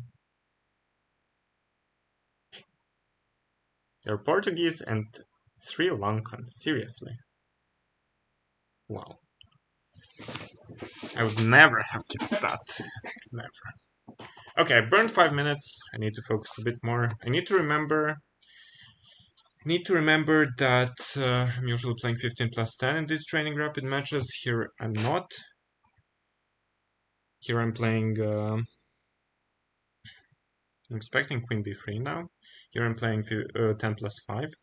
They're Portuguese and Sri Lankan. Seriously. Wow. I would never have guessed that. Never. Okay, I burned 5 minutes. I need to focus a bit more. I need to remember that I'm usually playing 15 plus 10 in these training rapid matches. Here I'm not. Here I'm playing... I'm expecting queen b3 now. Here I'm playing 10 plus 5.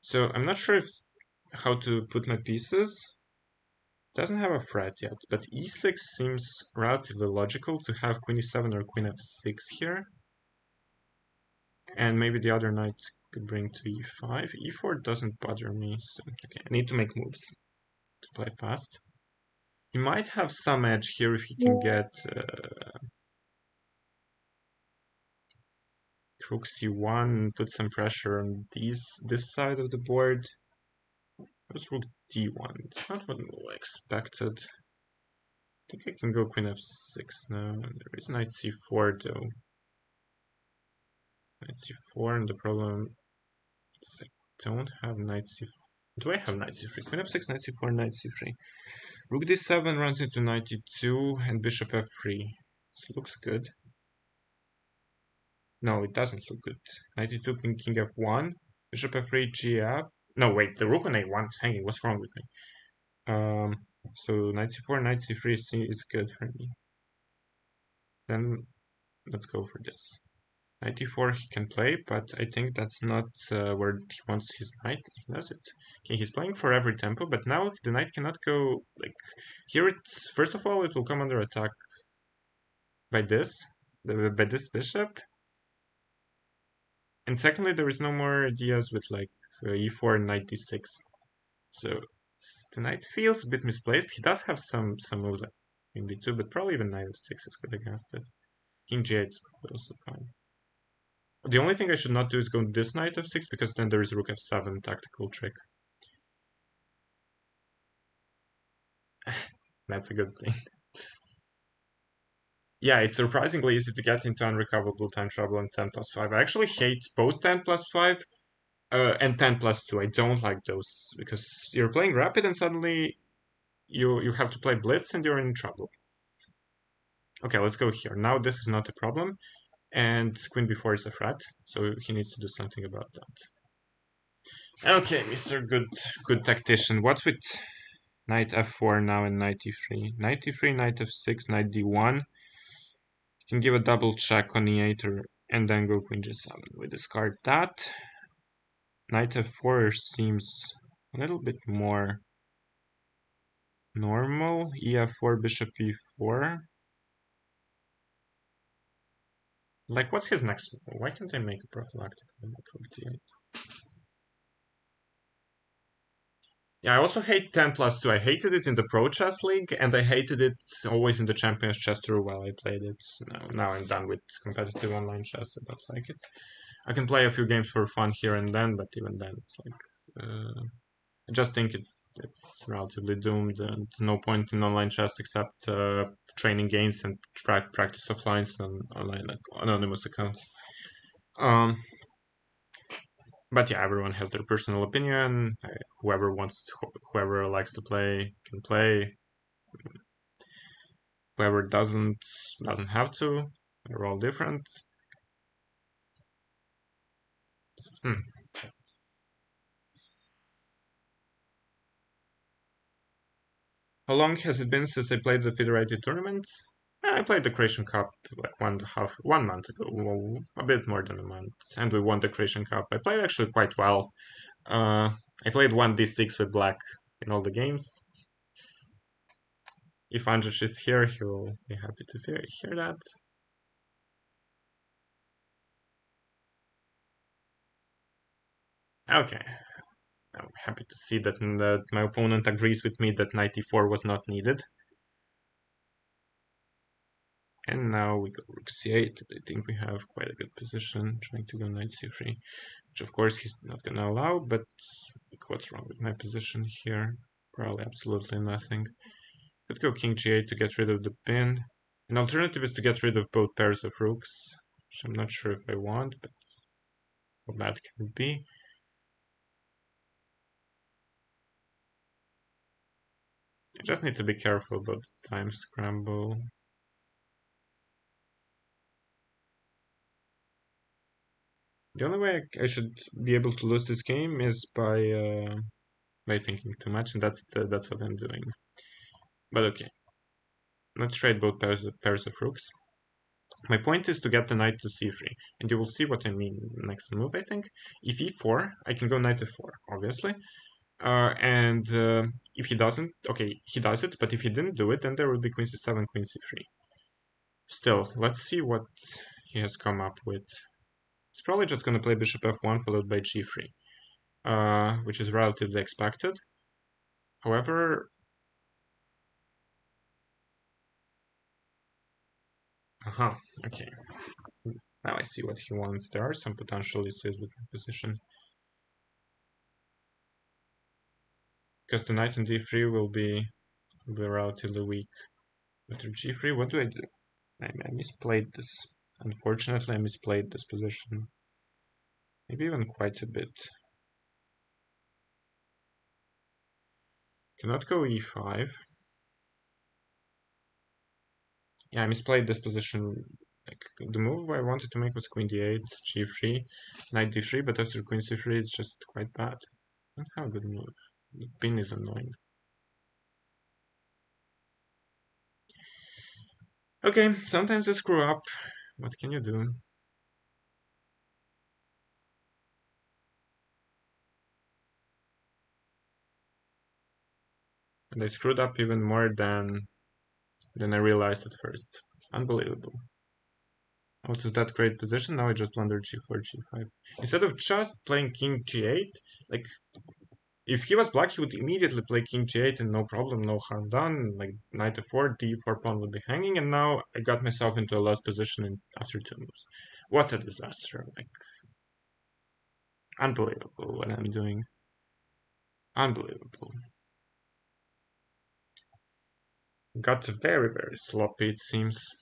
So I'm not sure how to put my pieces. Doesn't have a threat yet, but e6 seems relatively logical to have queen e7 or queen f6 here. And maybe the other knight could bring to e5. e4 doesn't bother me, so okay, I need to make moves to play fast. He might have some edge here if he can get rook c1 and put some pressure on this side of the board. There's rook d1. It's not what I expected. I think I can go queen f6 now. There is knight c4 though. Knight c4, and the problem is I don't have knight c4. Do I have knight c3? Queen f6, knight c4, knight c3. Rook d7 runs into knight d2 and bishop f3. This looks good. No, it doesn't look good. Knight d2, king f1, bishop f3, g up. No, wait, the rook on a1 is hanging. What's wrong with me? So knight c4, knight c3 is good for me. Then let's go for this. Knight d4 he can play, but I think that's not where he wants his knight. He does it. Okay, he's playing for every tempo, but now the knight cannot go, like, here it's, first of all, it will come under attack by this bishop. And secondly, there is no more ideas with, like, e4 and knight d6. So the knight feels a bit misplaced. He does have some moves like king b2, but probably even knight f6 is good against it. King g8 is also fine. The only thing I should not do is go this knight f6, because then there is rook f7 tactical trick. That's a good thing. Yeah, it's surprisingly easy to get into unrecoverable time trouble in 10 plus 5. I actually hate both 10 plus 5 and 10 plus 2. I don't like those, because you're playing rapid and suddenly you have to play blitz and you're in trouble. Okay, let's go here. Now this is not a problem. And queen b4 is a threat, so he needs to do something about that. Okay, Mr. Good tactician. What's with knight f4 now and knight e3? Knight e3, knight f6, knight d1. You can give a double check on e8 and then go queen g7. We discard that. Knight f4 seems a little bit more normal. ef4, bishop e4. Like, what's his next move? Why can't I make a prophylactic move? Rook d8? Yeah, I also hate 10+2. I hated it in the Pro Chess League, and I hated it always in the Champions Chess Tour while I played it. Now I'm done with competitive online chess. I don't like it. I can play a few games for fun here and then, but even then, it's like I just think it's relatively doomed, and no point in online chess except training games and practice of lines on online like anonymous accounts. Um, but yeah, everyone has their personal opinion. Whoever likes to play can play. Whoever doesn't have to. They're all different. Hmm. How long has it been since I played the federated tournament? I played the Croatian Cup like 1 month ago, well, a bit more than a month, and we won the Croatian Cup. I played actually quite well. I played 1d6 with black in all the games. If Andrzej is here, he will be happy to hear that. Okay, I'm happy to see that my opponent agrees with me that knight e4 was not needed. And now we go rook c8. I think we have quite a good position, trying to go knight c3, which of course he's not gonna allow, but what's wrong with my position here? Probably absolutely nothing. Could go king g8 to get rid of the pin. An alternative is to get rid of both pairs of rooks, which I'm not sure if I want, but how bad can it be? I just need to be careful about the time scramble. The only way I should be able to lose this game is by thinking too much, and that's what I'm doing. But okay, let's trade both pairs of rooks. My point is to get the knight to c3, and you will see what I mean next move, I think. If e4, I can go knight f4, obviously. And if he doesn't, okay, he does it, but if he didn't do it, then there would be queen c7, queen c3. Still, let's see what he has come up with. He's probably just going to play bishop f1 followed by g3, which is relatively expected. However, okay. Now I see what he wants. There are some potential issues with my position. Because the knight on d3 will be relatively weak. After g3, what do I do? I misplayed this. Unfortunately, I misplayed this position. Maybe even quite a bit. Cannot go e5. Yeah, I misplayed this position. Like, the move I wanted to make was queen d8, g3, knight d3, but after queen c3 it's just quite bad. Not how good move. The pin is annoying. Okay, sometimes I screw up. What can you do? And I screwed up even more than I realized at first. Unbelievable. Out of that great position, now I just blundered g4, g5. Instead of just playing king g8, like, if he was black, he would immediately play king g8 and no problem, no harm done. Like, knight f4, d4 pawn would be hanging, and now I got myself into a lost position after 2 moves. What a disaster. Like, unbelievable what I'm doing. Unbelievable. Got very, very sloppy, it seems.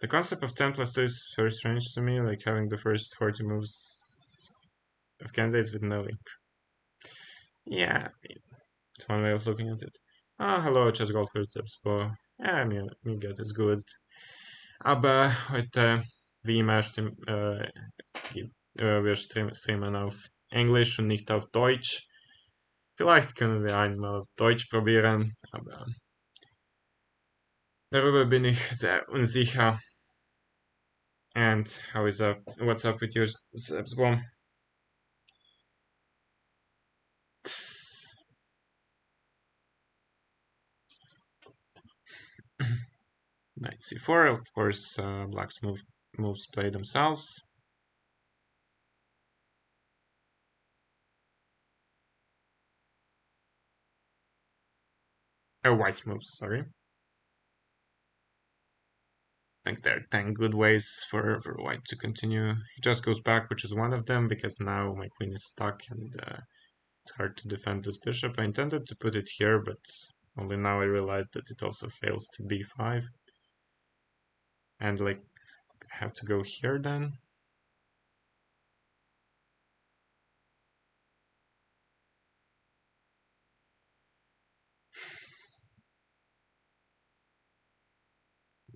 The concept of 10+2 is very strange to me, like having the first 40 moves of candidates with no ink. Yeah, it's one way of looking at it. Ah, hello, chess golfer Zepspo. Ja, mir geht es gut. Aber heute, wie immer, wir streamen auf Englisch und nicht auf Deutsch. Vielleicht können wir einmal auf Deutsch probieren, aber darüber bin ich sehr unsicher. And how is up? What's up with you, Sebsbom? Knight c4, of course, black's moves play themselves. White's moves, sorry. I think there are 10 good ways for white to continue. He just goes back, which is one of them, because now my queen is stuck and it's hard to defend this bishop. I intended to put it here, but only now I realized that it also fails to b5. And like, I have to go here then.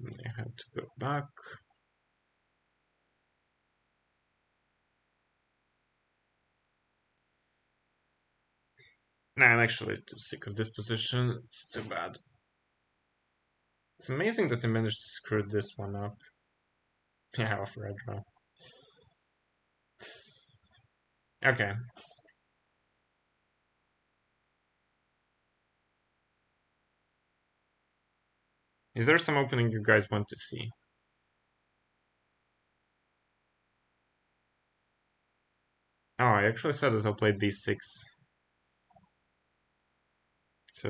I have to go back. Nah, I'm actually too sick of this position. It's too bad. It's amazing that I managed to screw this one up. Yeah, off red draw. Okay. Is there some opening you guys want to see? Oh, I actually said that I'll play d6. It's,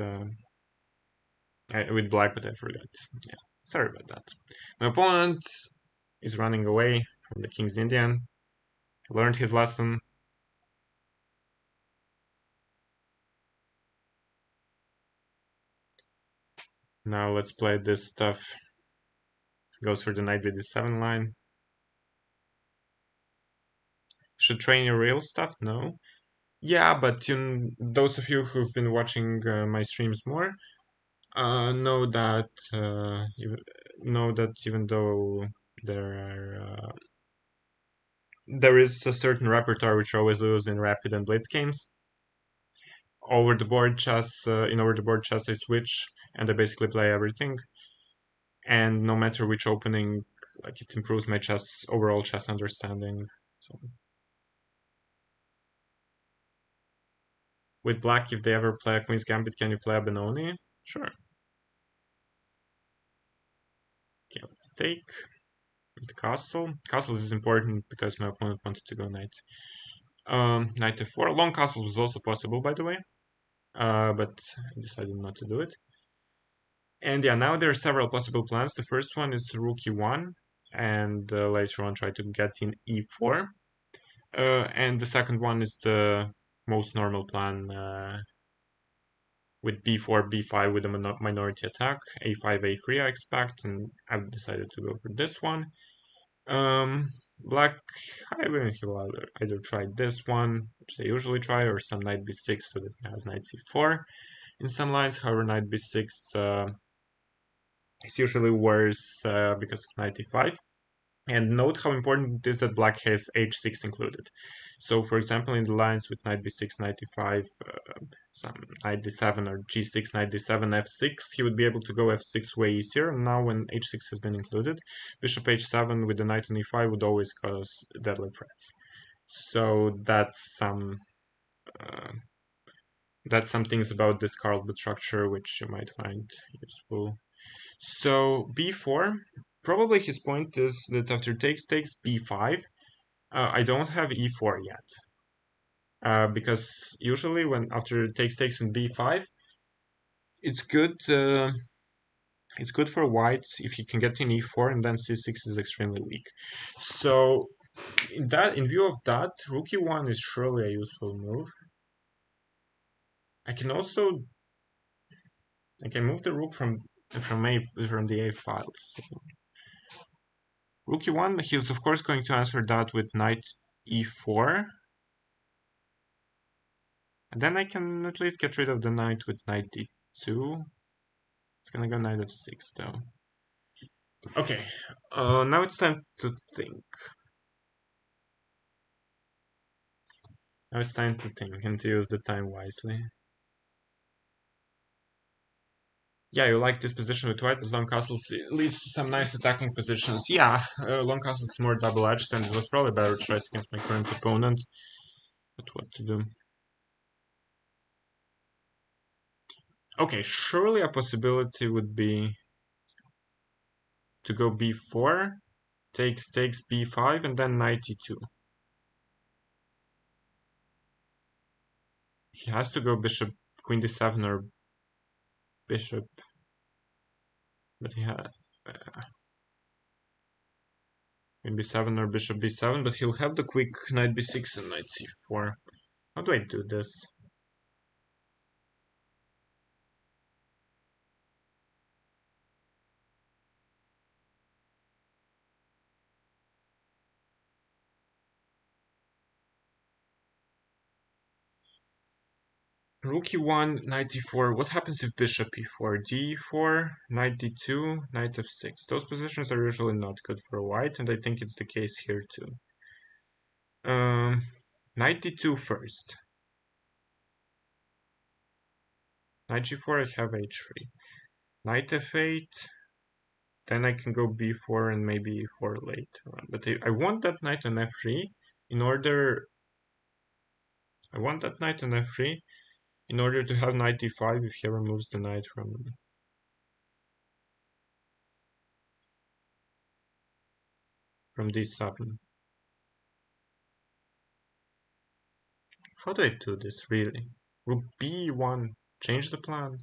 with black, but I forgot. Yeah, sorry about that. My opponent is running away from the King's Indian. He learned his lesson. Now let's play this stuff. Goes for the knight d7 line. Should train your real stuff? No. Yeah, but those of you who've been watching my streams more know that even though there is a certain repertoire which I always lose in rapid and blitz games. Over the board chess, in over the board chess, I switch and I basically play everything. And no matter which opening, like it improves my overall chess understanding. So with black, if they ever play a Queen's Gambit, can you play a Benoni? Sure. Okay, let's take the castle. Castle is important because my opponent wanted to go knight. Knight f4. Long castle was also possible, by the way, but I decided not to do it. And yeah, now there are several possible plans. The first one is rook e1, and later on try to get in e4. And the second one is the most normal plan with b4, b5 with a minority attack, a5, a3 I expect, and I've decided to go for this one. Black, I will either try this one, which they usually try, or some knight b6 so that he has knight c4 in some lines. However, knight b6 is usually worse because of knight e5. And note how important it is that black has h6 included. So, for example, in the lines with knight b6, knight e5, some knight d7 or g6, knight d7, f6, he would be able to go f6 way easier. And now when h6 has been included, bishop h7 with the knight on e5 would always cause deadly threats. So that's some things about this Carlsbad structure which you might find useful. So b4, probably his point is that after takes b5, I don't have e4 yet. Because usually when after takes in b5, it's good for white if he can get in e4 and then c6 is extremely weak. So in view of that, rook e1 is surely a useful move. I can move the rook from the a files. Rook e1, he's of course going to answer that with knight e4. And then I can at least get rid of the knight with knight d2. It's gonna go knight f6 though. Okay, now it's time to think. Now it's time to think and to use the time wisely. Yeah, you like this position with white, but long castles leads to some nice attacking positions. Yeah, long castles is more double-edged, and it was probably better choice against my current opponent. But what to do? Okay, surely a possibility would be to go b4, takes b5, and then knight e2. He has to go bishop, queen d7, or bishop, but he had queen b7 or bishop b7, but he'll have the quick knight b6 and knight c4. How do I do this? Rook e1, knight e4. What happens if bishop e4? d4, knight d2, knight f6. Those positions are usually not good for white, and I think it's the case here too. Knight d2 first. Knight g4, I have h3. Knight f8, then I can go b4 and maybe e4 later on. But I want that knight on f3 in order... I want that knight on f3 in order to have knight d5 if he removes the knight from d7. How do I do this, really? Rook b1, change the plan.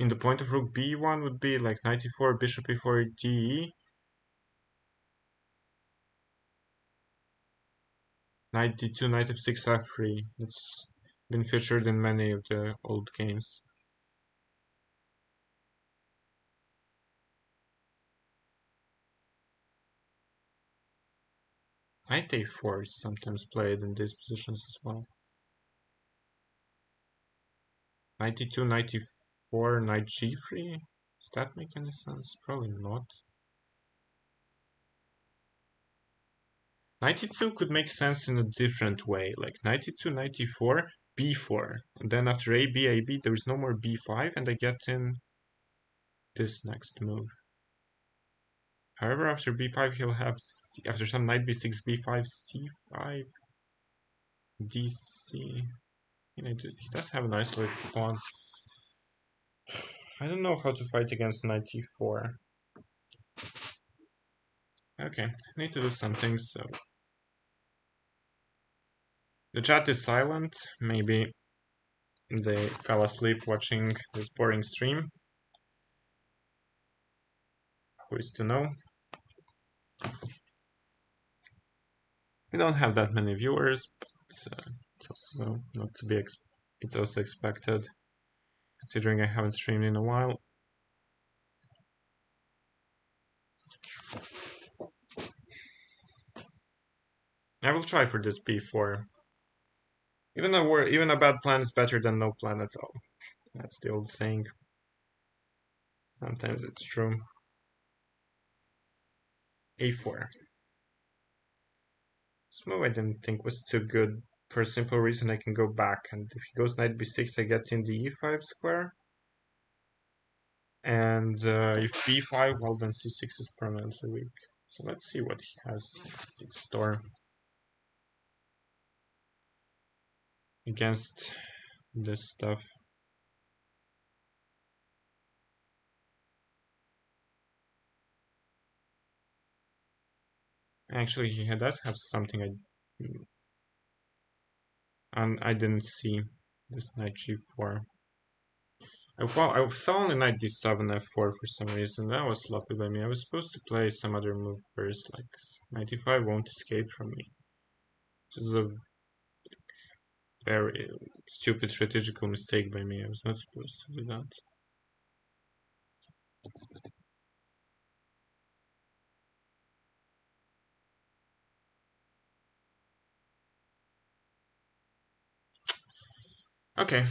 In the point of rook b1 would be like knight e4, bishop e4, de, knight d2, knight f6, f3. That's been featured in many of the old games. Knight a4 is sometimes played in these positions as well. Knight e2, knight e4, knight g3? Does that make any sense? Probably not. Knight e2 could make sense in a different way, like knight e2, knight e4, b4. And then after a, b, a, b, there is no more b5, and I get in this next move. However, after b5, he'll have, after some knight b6, b5, c5, dc. He does have a nice little pawn. I don't know how to fight against knight e4. Okay, I need to do something, so... The chat is silent. Maybe they fell asleep watching this boring stream. Who is to know? We don't have that many viewers, but it's also not to be it's also expected, considering I haven't streamed in a while. I will try for this b4. Even a bad plan is better than no plan at all. That's the old saying. Sometimes it's true. a4. This move I didn't think was too good for a simple reason. I can go back, and if he goes knight b6, I get in the e5 square. And if b5, well then c6 is permanently weak. So let's see what he has in store against this stuff. Actually, he does have something I didn't see. This knight g4. I saw only knight d7, f4 for some reason. That was sloppy by me. I was supposed to play some other move first, like knight e5 won't escape from me. This is a very stupid strategical mistake by me. I was not supposed to do that. Okay.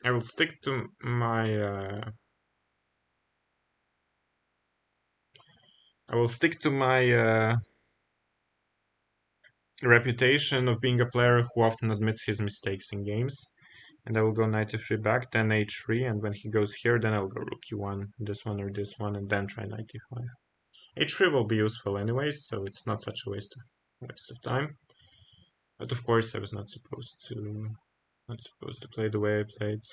I will stick to my reputation of being a player who often admits his mistakes in games. And I will go knight f3 back, then h3, and when he goes here, then I'll go rook e1, this one or this one, and then try knight e5. h3 will be useful anyways, so it's not such a waste of time. But of course, I was not supposed to play the way I played.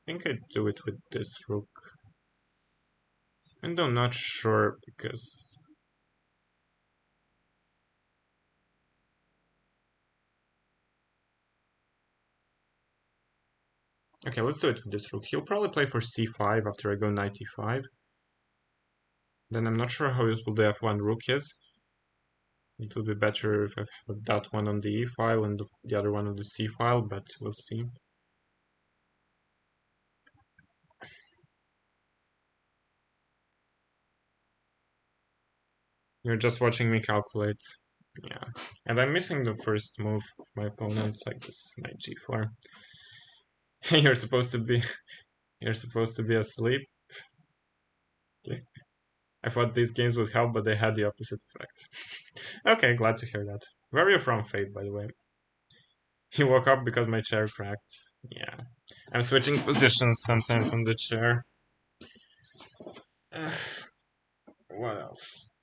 I think I'd do it with this rook. And I'm not sure because... Okay, let's do it with this rook. He'll probably play for c5 after I go knight e5. Then I'm not sure how useful the f1 rook is. It would be better if I have that one on the e file and the other one on the c file, but we'll see. You're just watching me calculate. Yeah. And I'm missing the first move of my opponent, like this knight g4. You're supposed to be asleep. I thought these games would help, but they had the opposite effect. Okay, glad to hear that. Where are you from, Fate, by the way? He woke up because my chair cracked. Yeah. I'm switching positions sometimes on the chair. What else?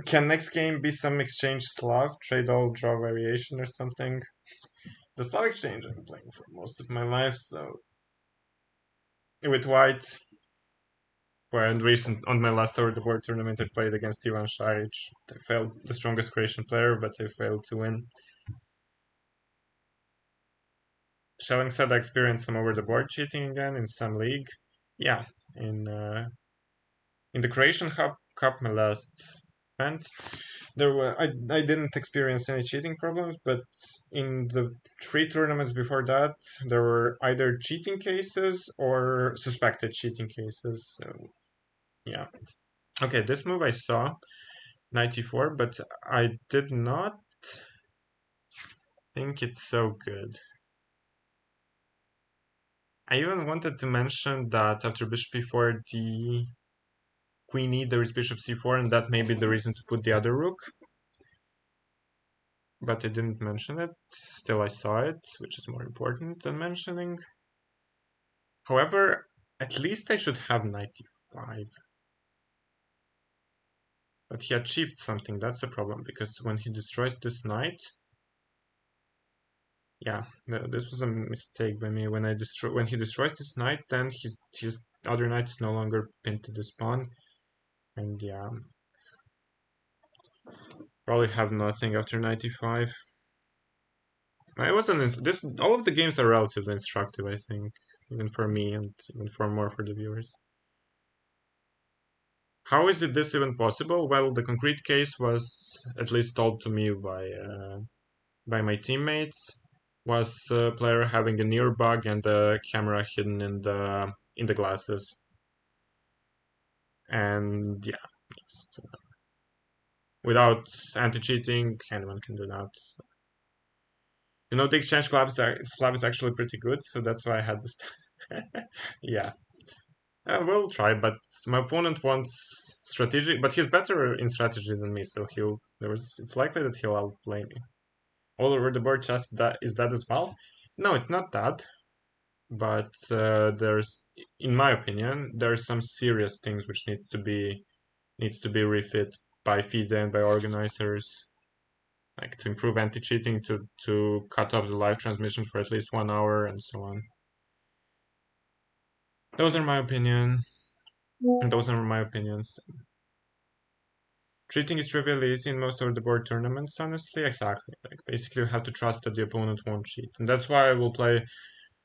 Can next game be some exchange Slav, trade all, draw variation or something? The Slav exchange I'm playing for most of my life, so with white. Where on my last over the board tournament I played against Ivan Šarić. I failed the strongest Croatian player, but I failed to win. Shelling said I experienced some over the board cheating again in some league. Yeah, in the Croatian Cup, my last event, I didn't experience any cheating problems, but in the 3 tournaments before that, there were either cheating cases or suspected cheating cases. So, yeah. Okay, this move I saw, 94, but I did not think it's so good. I even wanted to mention that after bishop e4, the queen e, there is bishop c4, and that may be the reason to put the other rook. But I didn't mention it. Still, I saw it, which is more important than mentioning. However, at least I should have knight e5. But he achieved something, that's the problem, because when he destroys this knight... Yeah, this was a mistake by me. When he destroys this knight, then his other knight is no longer pinned to this pawn. And yeah, probably have nothing after knight e5. I wasn't this. All of the games are relatively instructive, I think, even for me and even for the viewers. How is this even possible? Well, the concrete case was at least told to me by my teammates. Was a player having a near bug and the camera hidden in the glasses. And yeah, just, without anti-cheating, anyone can do that. You know, the exchange Slav is actually pretty good, so that's why I had this. Yeah. We'll try, but my opponent wants strategy, but he's better in strategy than me, so it's likely that he'll outplay me. All over the board chess is that as well? No, it's not that, but in my opinion, there's some serious things which needs to be refit by FIDE and by organizers, like to improve anti-cheating, to cut off the live transmission for at least 1 hour, and so on. Those are my opinion, and those are my opinions. Cheating is trivially easy in most over-the-board tournaments, honestly. Exactly. Like, basically, you have to trust that the opponent won't cheat. And that's why I will play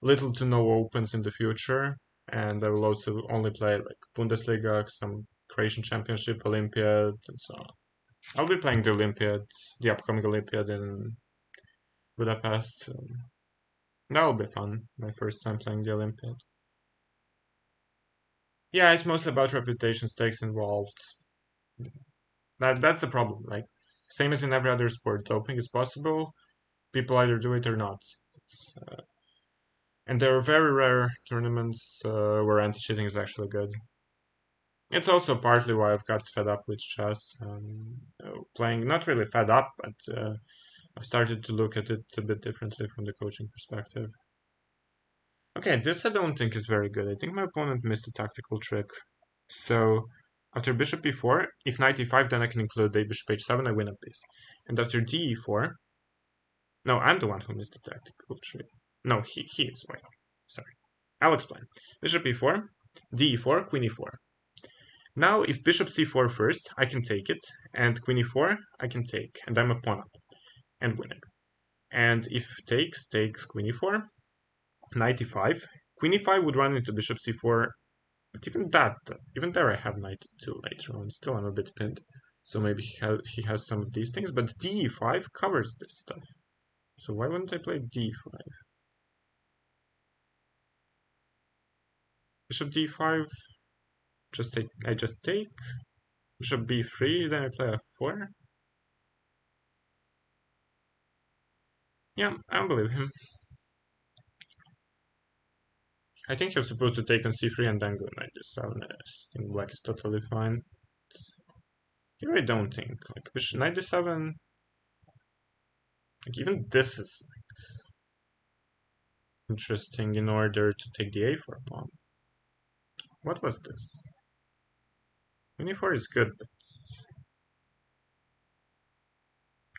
little to no opens in the future. And I will also only play, like, Bundesliga, some Croatian Championship, Olympiad, and so on. I'll be playing the upcoming Olympiad in Budapest. So that'll be fun. My first time playing the Olympiad. Yeah, it's mostly about reputation stakes involved. That's the problem. Like, same as in every other sport, doping is possible. People either do it or not. And there are very rare tournaments where anti-cheating is actually good. It's also partly why I've got fed up with chess and playing. Not really fed up, but I've started to look at it a bit differently from the coaching perspective. Okay, this I don't think is very good. I think my opponent missed a tactical trick. So after bishop e4, if knight e5, then I can include a bishop h7, I win a piece. And after d e4, no, I'm the one who missed the tactical trick. No, he is. Wait, sorry. I'll explain. Bishop e4, d e4, queen e4. Now, if bishop c4 first, I can take it, and queen e4, I can take, and I'm a pawn up, and winning. And if takes queen e4, knight e5. Queen e5 would run into bishop c4, but even there I have knight e2 later on. Still, I'm a bit pinned, so maybe he has some of these things, but d5 covers this stuff. So why wouldn't I play d5? Bishop d5, I just take. Bishop b3, then I play f4. Yeah, I don't believe him. I think you're supposed to take on c3 and then go knight d7. I think black is totally fine. Here I don't think. Like bishop knight d7. Like even this is interesting in order to take the a4 pawn. What was this? Queen e4 is good, but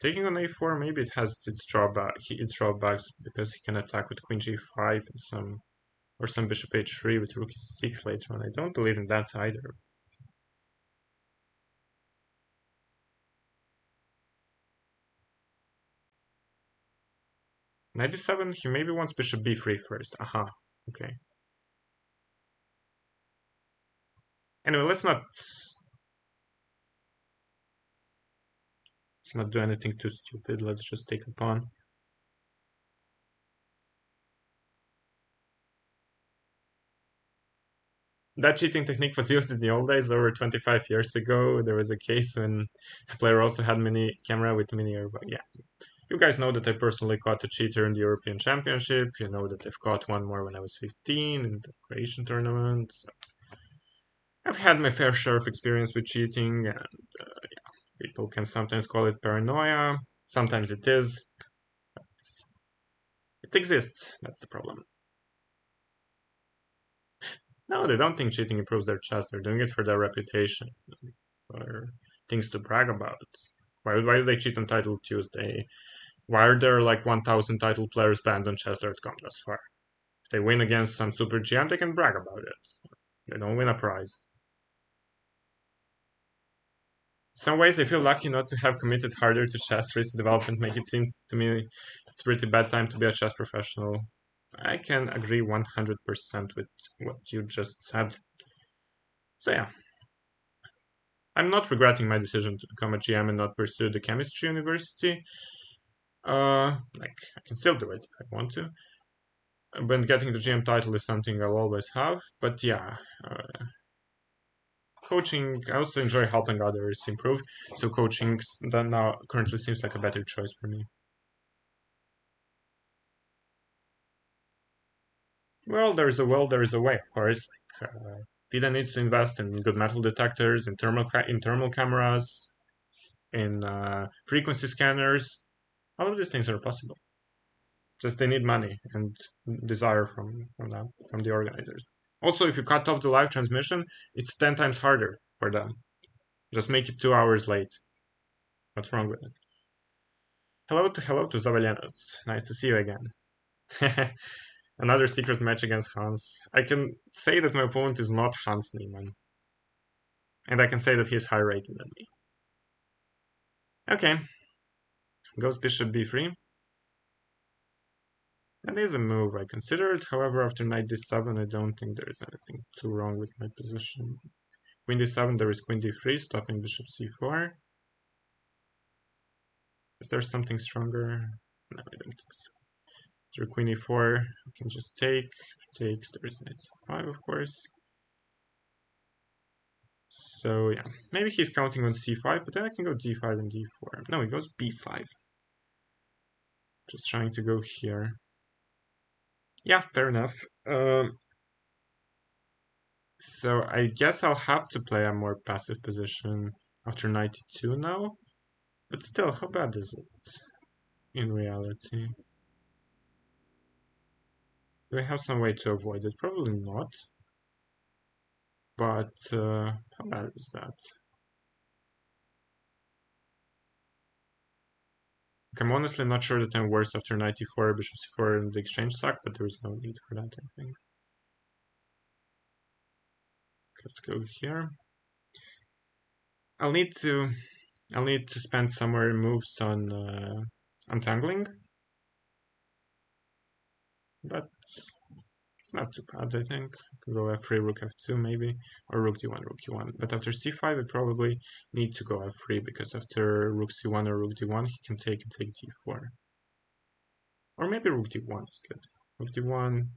taking on a4 maybe it has its drawbacks because he can attack with queen g5 and some bishop h3 with rook e6 later on. I don't believe in that either. Knight d7, he maybe wants bishop b3 first. Aha, okay. Anyway, let's not do anything too stupid. Let's just take a pawn. That cheating technique was used in the old days, over 25 years ago. There was a case when a player also had mini camera with mini airbag. Yeah. You guys know that I personally caught a cheater in the European Championship. You know that I've caught one more when I was 15 in the Croatian tournament. I've had my fair share of experience with cheating, and yeah, people can sometimes call it paranoia. Sometimes it is. It exists. That's the problem. No, they don't think cheating improves their chess. They're doing it for their reputation, for things to brag about. Why do they cheat on Title Tuesday? Why are there like 1,000 title players banned on chess.com thus far? If they win against some super GM, they can brag about it. They don't win a prize. Some ways I feel lucky not to have committed harder to chess. Recent development make it seem to me it's a pretty bad time to be a chess professional. I can agree 100% with what you just said. So yeah, I'm not regretting my decision to become a GM and not pursue the chemistry university. Like I can still do it if I want to. But getting the GM title is something I'll always have. But yeah, coaching. I also enjoy helping others improve. So coaching then now currently seems like a better choice for me. Well, there is a way, of course. Like FIDE needs to invest in good metal detectors, in thermal cameras, in frequency scanners. All of these things are possible. Just they need money and desire from the organizers. Also, if you cut off the live transmission, it's 10 times harder for them. Just make it 2 hours late. What's wrong with it? Hello to Zavelenos. Nice to see you again. Another secret match against Hans. I can say that my opponent is not Hans Niemann. And I can say that he is higher rated than me. Okay. Goes bishop b3. That is a move I considered. However, after knight d7, I don't think there is anything too wrong with my position. Queen d7, there is queen d3, stopping bishop c4. Is there something stronger? No, I don't think so. Through queen e4, I can just take. Takes, there is knight c5, of course. So yeah, maybe he's counting on c5, but then I can go d5 and d4. No, he goes b5. Just trying to go here. Yeah, fair enough. So I guess I'll have to play a more passive position after 92 now. But still, how bad is it in reality? Do I have some way to avoid it? Probably not. But how bad is that? I'm honestly not sure that I'm worse after 94 bishop c4 and the exchange suck, but there is no need for that, I think. Let's go here. I'll need to spend some more moves on untangling, but it's not too bad, I think. Go f3, rook f2 maybe, or rook d1, rook e1. But after c5, I probably need to go f3 because after rook c1 or rook d1, he can take and take d4. Or maybe rook d1 is good. Rook d1,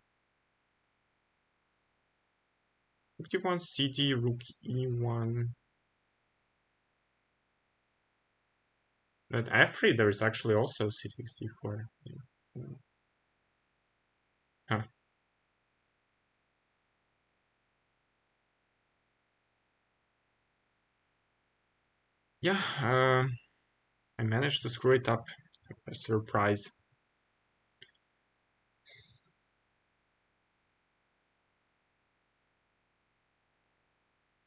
rook d1, cd, rook e1. At f3, there is actually also c takes d4. Yeah. Huh. Yeah, I managed to screw it up. A surprise.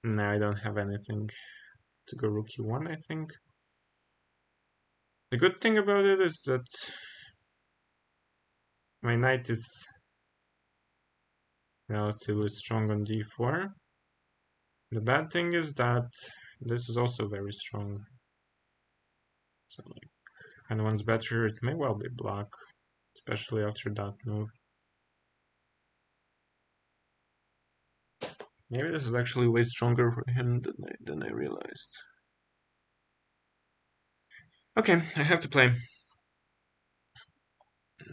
No, I don't have anything to go rook e1, I think. The good thing about it is that my knight is relatively strong on d4. The bad thing is that this is also very strong. So, like, if anyone's better, it may well be black, especially after that move. Maybe this is actually way stronger for him than I realized. Okay, I have to play.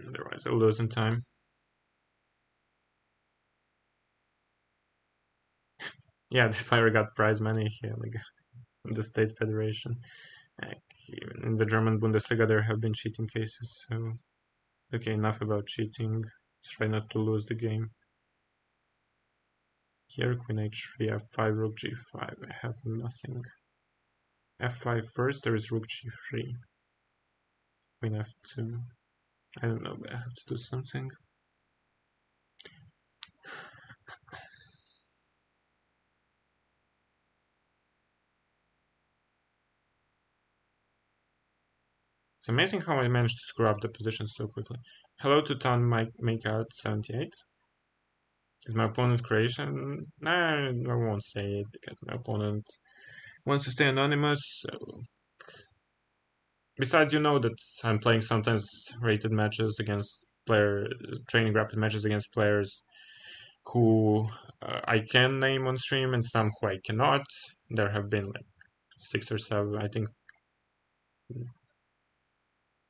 Otherwise, I'll lose in time. Yeah, the player got prize money here, like the state federation. Like, even in the German Bundesliga, there have been cheating cases. So, okay, enough about cheating. Let's try not to lose the game. Here, Queen h3, f5, Rook g5. I have nothing. f5 first. There is Rook g3. Queen f2. I don't know, but I have to do something. It's amazing how I managed to screw up the position so quickly. Hello to Town Makeout 78. Is my opponent Croatian? Nah, I won't say it because my opponent wants to stay anonymous. So. Besides, you know that I'm playing sometimes rated matches against training rapid matches against players who I can name on stream and some who I cannot. There have been like 6 or 7, I think.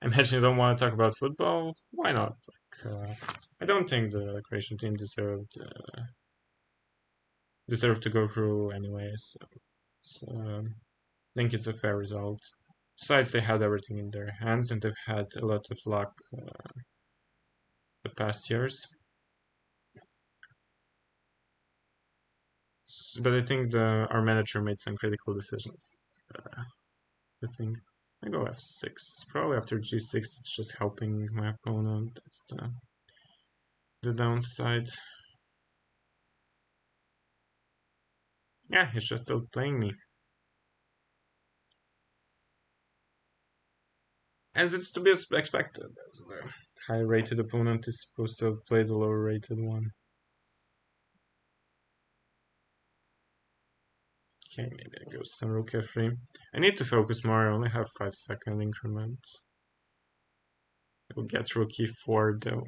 I imagine you don't want to talk about football. Why not? I don't think the Croatian team deserved to go through anyway. So I think it's a fair result. Besides, they had everything in their hands and they've had a lot of luck the past years. But I think our manager made some critical decisions. The thing. I go f6. Probably after g6, it's just helping my opponent. That's the downside. Yeah, he's just still playing me. As it's to be expected, as the high-rated opponent is supposed to play the lower-rated one. Okay, maybe I go some rook f3. I need to focus more, I only have 5-second increment. I'll get rook e4 though.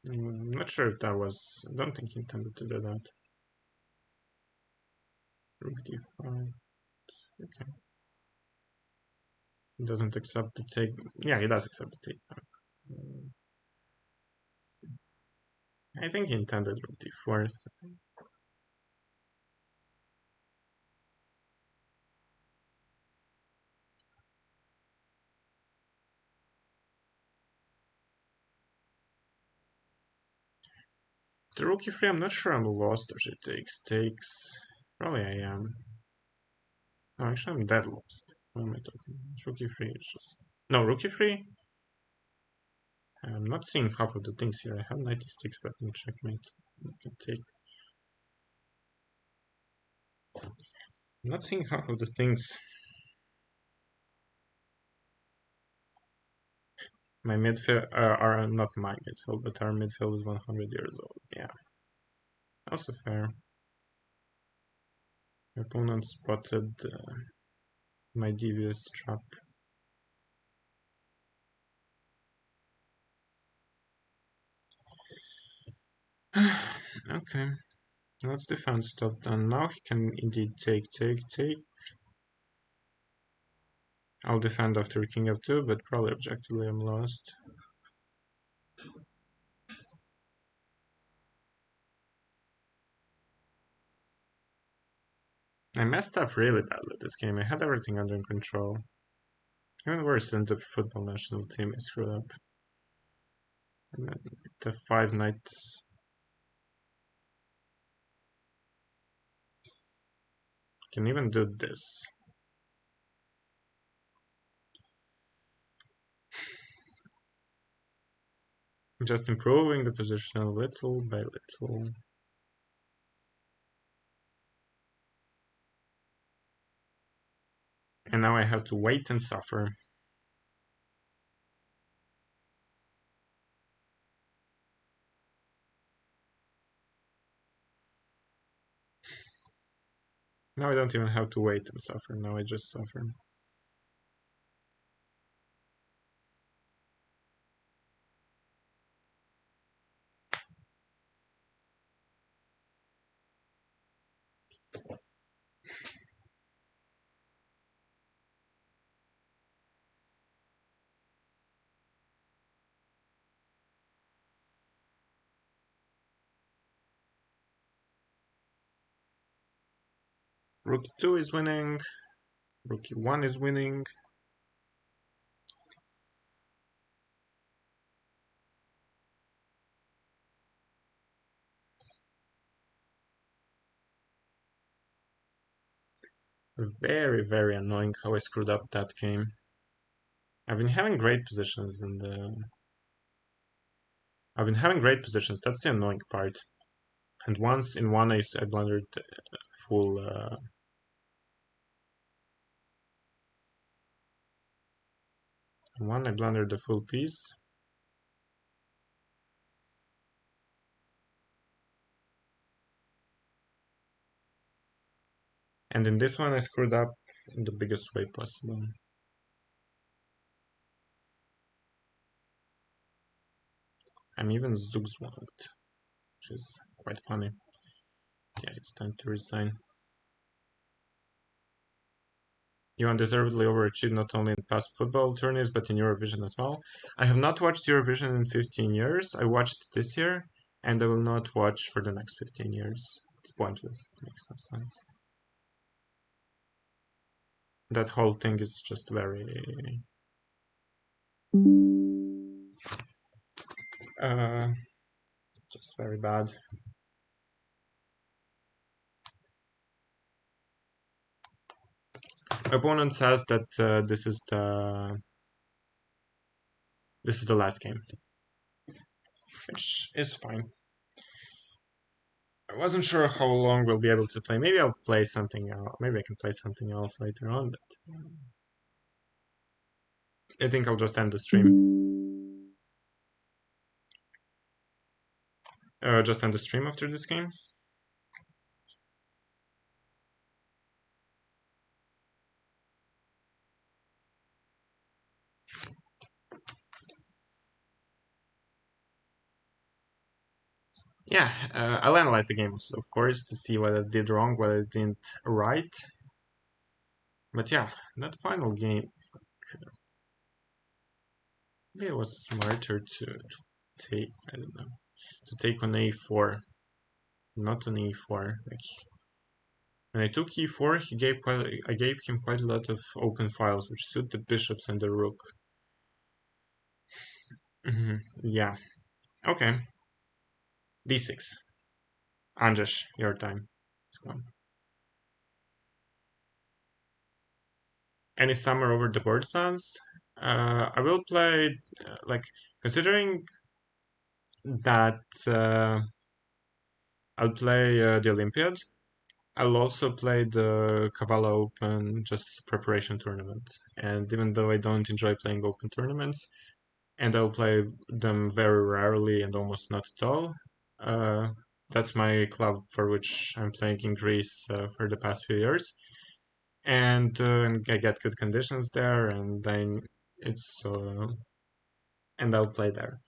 I'm not sure if that was... I don't think he intended to do that. Rook d5. Okay. He doesn't accept the take. Yeah, he does accept the take back. I think he intended rook d4. So. The rook e3, I'm not sure I'm lost or she takes. Probably I am. No, actually I'm dead lost. What am I talking about? Rook e3 is just... No, rook e3? I'm not seeing half of the things here. I have 96, but no checkmate. I can take. I'm not seeing half of the things. My midfield are not my midfield, but our midfield is 100 years old. Yeah, also fair. My opponent spotted my devious trap. Okay, let's defend stuff done. Now he can indeed take. I'll defend after king f2, but probably objectively I'm lost. I messed up really badly this game. I had everything under control. Even worse than the football national team I screwed up. And then the 5 knights. Can even do this. Just improving the position little by little. And now I have to wait and suffer. Now I don't even have to wait and suffer. Now I just suffer. Rook 2 is winning. Rook 1 is winning. Very, very annoying how I screwed up that game. I've been having great positions in the... I've been having great positions, that's the annoying part. And once in one ace I blundered full... In one I blundered the full piece. And in this one I screwed up in the biggest way possible. I'm even zugzwanged, which is quite funny. Yeah, it's time to resign. You undeservedly overachieved not only in past football tourneys, but in Eurovision as well. I have not watched Eurovision in 15 years. I watched this year, and I will not watch for the next 15 years. It's pointless. It makes no sense. That whole thing is just very... just very bad. My opponent says that this is the last game, which is fine. I wasn't sure how long we'll be able to play. Maybe I'll play something else. Maybe I can play something else later on, but I think I'll just end the stream. Just end the stream after this game. Yeah, I'll analyze the games, of course, to see what I did wrong, what I didn't right. But yeah, that final game, maybe it was smarter to take, I don't know, to take on a4, not on e4. Like, when I took e4, I gave him quite a lot of open files, which suit the bishops and the rook. Yeah. Okay. d6. Andrzej, your time. Let's go. Any summer over the board plans? I will play, like, considering that I'll play the Olympiad. I'll also play the Kavala Open, just preparation tournament. And even though I don't enjoy playing open tournaments, and I'll play them very rarely and almost not at all, that's my club for which I'm playing in Greece for the past few years. And I get good conditions there, and then it's and I'll play there.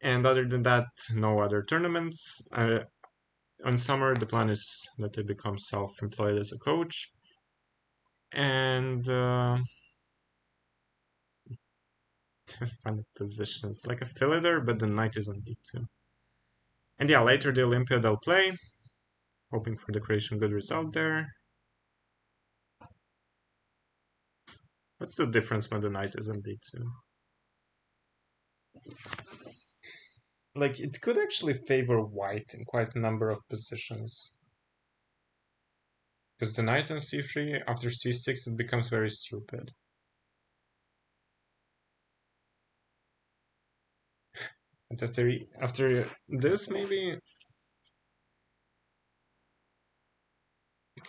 And other than that, no other tournaments. On summer, the plan is that I become self-employed as a coach, and find positions like a fillator, but the knight is on d2. And yeah, later the Olympiad I'll play, hoping for the Croatian good result there. What's the difference when the knight is on d2? Like, it could actually favor white in quite a number of positions. Because the knight on c3, after c6, it becomes very stupid. And after this, maybe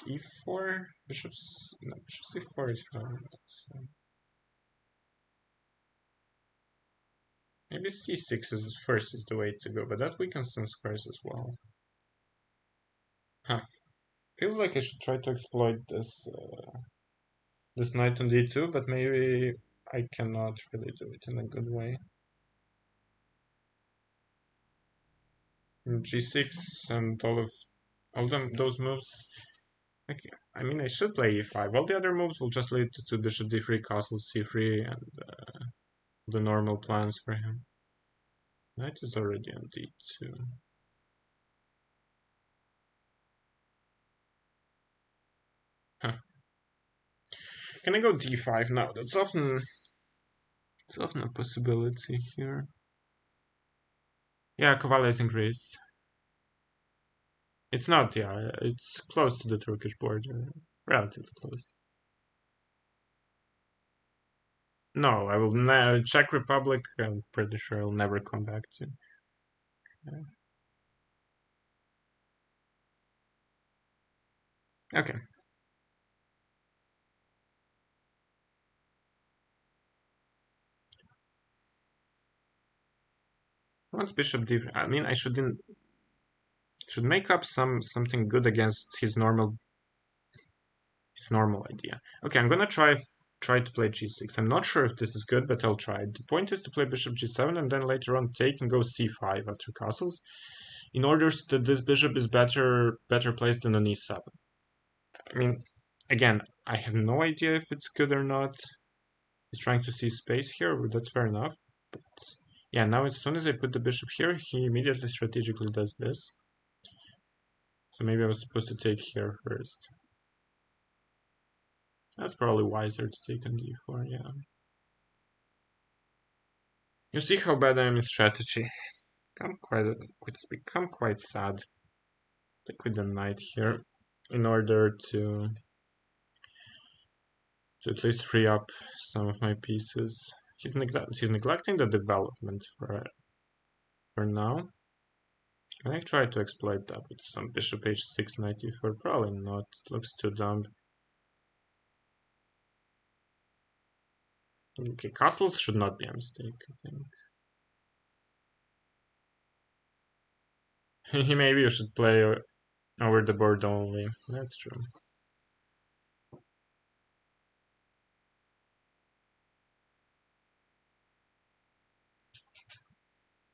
e4, bishop c4 is fine. Maybe c6 is first is the way to go, but that weakens some squares as well. Huh. Feels like I should try to exploit this knight on d2, but maybe I cannot really do it in a good way. g6 and all those moves. Like, I mean, I should play e5. All the other moves will just lead to bishop d3, castle c3, and the normal plans for him. Knight is already on d2. Huh. Can I go d5 now? It's often a possibility here. Yeah, Kavala is in Greece. It's not, yeah, it's close to the Turkish border. Relatively close. No, I will Czech Republic, I'm pretty sure I'll never come back to. Okay. Once bishop d, I mean, I should make up something good against his normal idea. Okay, I'm gonna try to play g6. I'm not sure if this is good, but I'll try. The point is to play bishop g7 and then later on take and go c5 after castles, in order that this bishop is better placed than on e7. I mean, again, I have no idea if it's good or not. He's trying to see space here, but that's fair enough. But yeah, now as soon as I put the bishop here, he immediately strategically does this. So maybe I was supposed to take here first. That's probably wiser to take on d4, yeah. You see how bad I am in strategy. Become quite sad. Take with the knight here in order to at least free up some of my pieces. He's neglecting the development for now. Can I try to exploit that with some bishop h6, knight e4? Probably not. It looks too dumb. Okay, castles should not be a mistake, I think. Maybe you should play over the board only. That's true.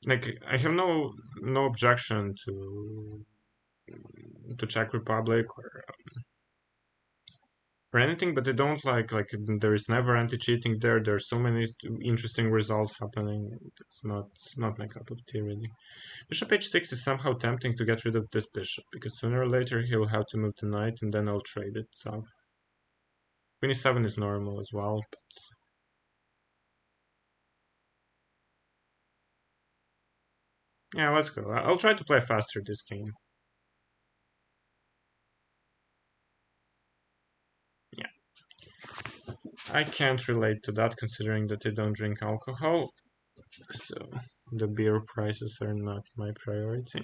Like, I have no objection to Czech Republic or anything, but I don't like there is never anti-cheating there. There's so many interesting results happening. It's not my cup of tea really. Bishop h6 is somehow tempting to get rid of this bishop, because sooner or later he'll have to move the knight and then I'll trade it, so. Queen e7 is normal as well, but. Yeah, let's go. I'll try to play faster this game. Yeah. I can't relate to that considering that I don't drink alcohol, so the beer prices are not my priority.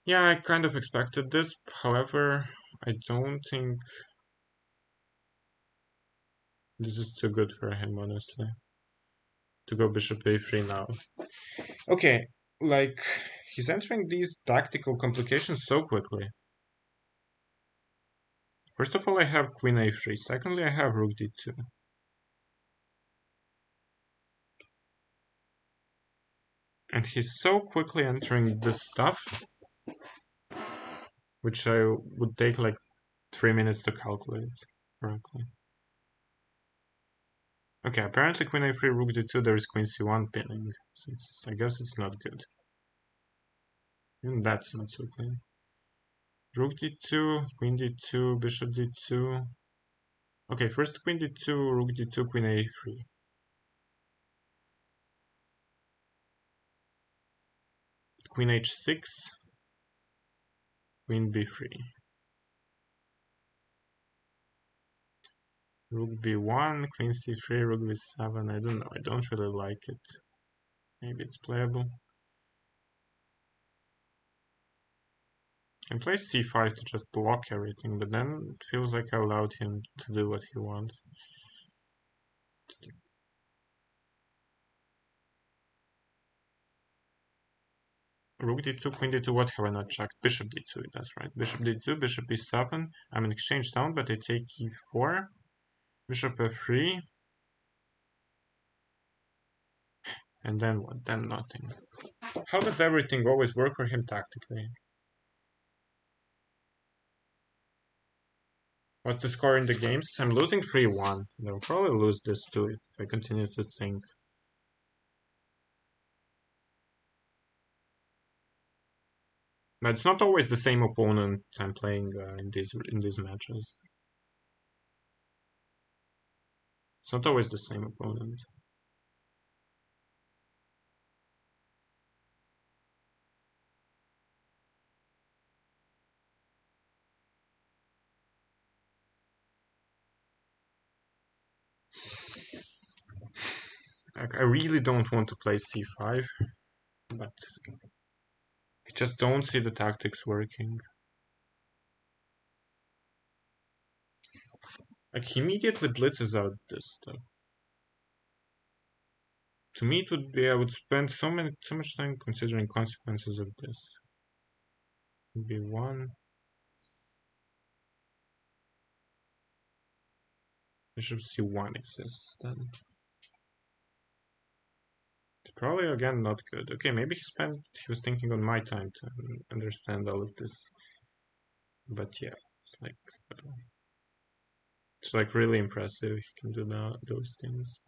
Yeah, I kind of expected this, however, I don't think this is too good for him, honestly. To go bishop a3 now. Okay, like, he's entering these tactical complications so quickly. First of all, I have queen a3. Secondly, I have rook d2. And he's so quickly entering this stuff, which I would take like 3 minutes to calculate correctly. Okay, apparently queen a3, rook d2, there is queen c1 pinning. So I guess it's not good. Even that's not so clean. Rook d2, queen d2, bishop d2. Okay, first queen d2, rook d2, queen a3. Queen h6, queen b3. Rook b1, queen c3, rook b7. I don't know, I don't really like it. Maybe it's playable. I play c5 to just block everything, but then it feels like I allowed him to do what he wants. Rook d2, queen d2, what have I not checked? Bishop d2, that's right. Bishop d2, bishop b7. I'm in exchange down, but I take e4. Bishop f3. And then what? Then nothing. How does everything always work for him tactically? What's the score in the games? I'm losing 3-1. I'll probably lose this too if I continue to think. But it's not always the same opponent I'm playing in these matches. It's not always the same opponent. Like, I really don't want to play c5, but I just don't see the tactics working. Like, he immediately blitzes out this stuff. To me, it would be I would spend so much time considering consequences of this. b1. Bishop c1 exists then. It's probably again not good. Okay, maybe he was thinking on my time to understand all of this. But yeah, it's like really impressive. He can do those things.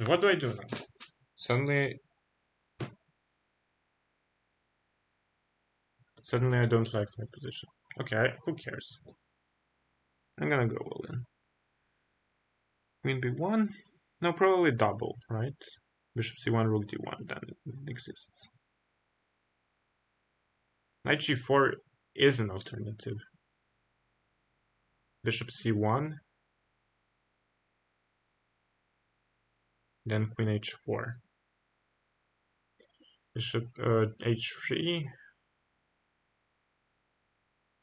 What do I do now? Suddenly I don't like my position. Okay, who cares? I'm gonna go all in. Queen b1? No, probably double, right? Bishop c1, rook d1, then it exists. Knight g4 is an alternative. Bishop c1, then queen h4. Bishop h3,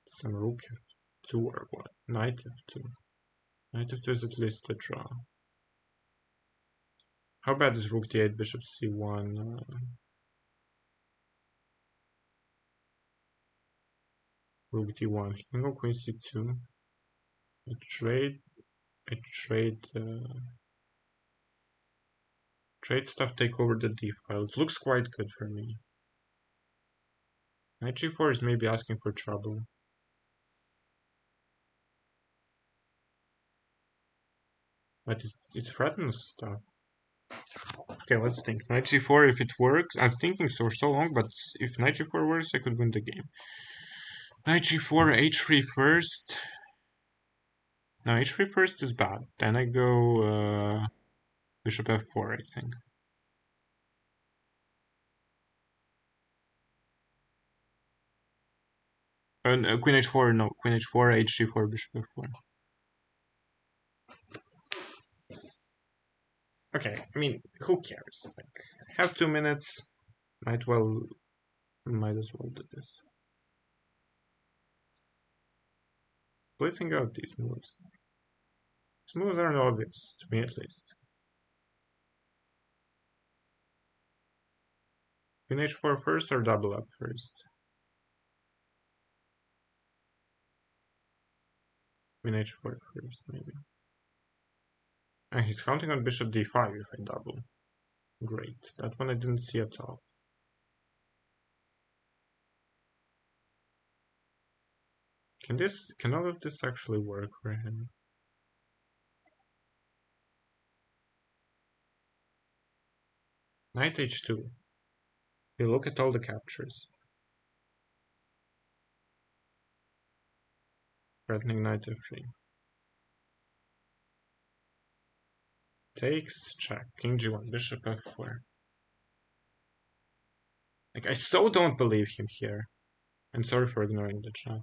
some rook f2 or what? Knight f2. Knight f2 is at least a draw. How bad is rook d8, bishop c1? Rook d1. He can go queen c2. A trade. I trade stuff, take over the d file. It looks quite good for me. Knight g4 is maybe asking for trouble. But it threatens stuff. Okay, let's think. Knight g4, if it works, I'm thinking so long, but if knight g4 works, I could win the game. Knight g4, h3 first. No, h3 first is bad. Then I go bishop f4, I think. Queen h4, no. Queen h4, h4, bishop f4. Okay, I mean, who cares? Like, have 2 minutes. Might as well do this. Placing out these moves. These moves aren't obvious, to me at least. Queen h4 first or double up first? Queen h4 first, maybe. And he's counting on bishop d5 if I double. Great. That one I didn't see at all. Can all of this actually work for him? Knight h2. You look at all the captures. Threatening knight f3. Takes, check. King g1, bishop f4. Like, I so don't believe him here. And sorry for ignoring the chat.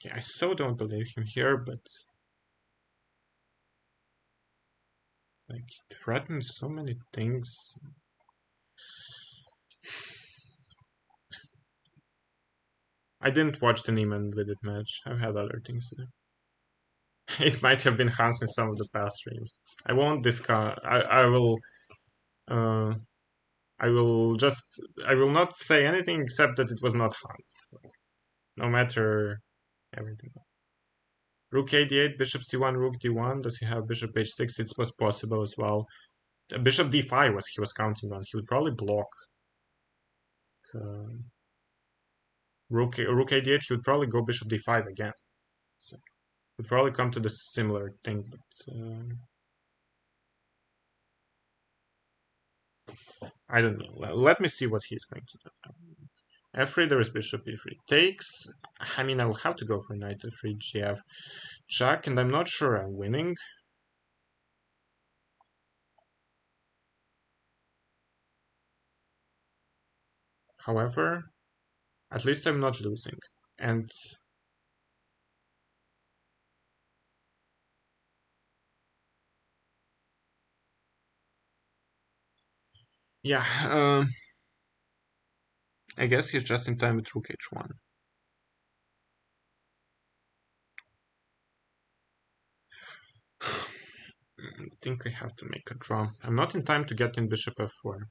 Okay, I so don't believe him here, but... like, he threatens so many things. I didn't watch the Niemann Vidit match. I've had other things to do. It might have been Hans in some of the past streams. I won't discuss. I will not say anything except that it was not Hans. No matter everything. Rook a8, bishop c1, rook d1. Does he have bishop h6? It was possible as well. Bishop d5 he was counting on. He would probably block. Rook a8, he would probably go bishop d5 again. So would probably come to the similar thing, but I don't know. Let me see what he's going to do. F3, there is bishop e3. Takes. I mean, I will have to go for knight f3, gf, check, and I'm not sure I'm winning. However, at least I'm not losing. And yeah, I guess he's just in time with rook h1. I think I have to make a draw. I'm not in time to get in bishop f4.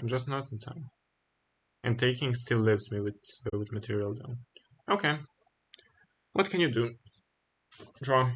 I'm just not in time. And taking still leaves me with material down. Okay. What can you do? Draw.